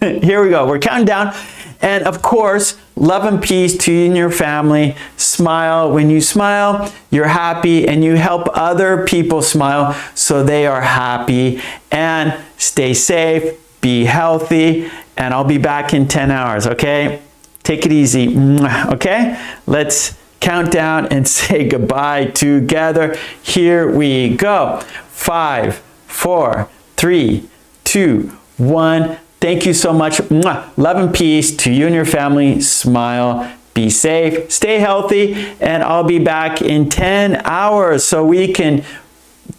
Here we go. We're counting down. And of course, love and peace to you and your family. Smile. When you smile, you're happy, and you help other people smile so they are happy. And stay safe. Be healthy, and I'll be back in 10 hours, okay? Take it easy, okay? Let's count down and say goodbye together. Here we go. 5, 4, 3, 2, 1. Thank you so much. Love and peace to you and your family. Smile. Be safe. Stay healthy, and I'll be back in 10 hours so we can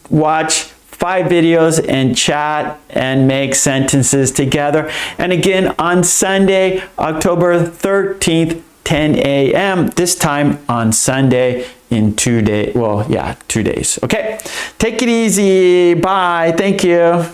watch 5 videos and chat and make sentences together. And again, on Sunday, October 13th, 10 a.m. This time on Sunday in 2 days. Well, yeah, 2 days. Okay, take it easy. Bye. Thank you.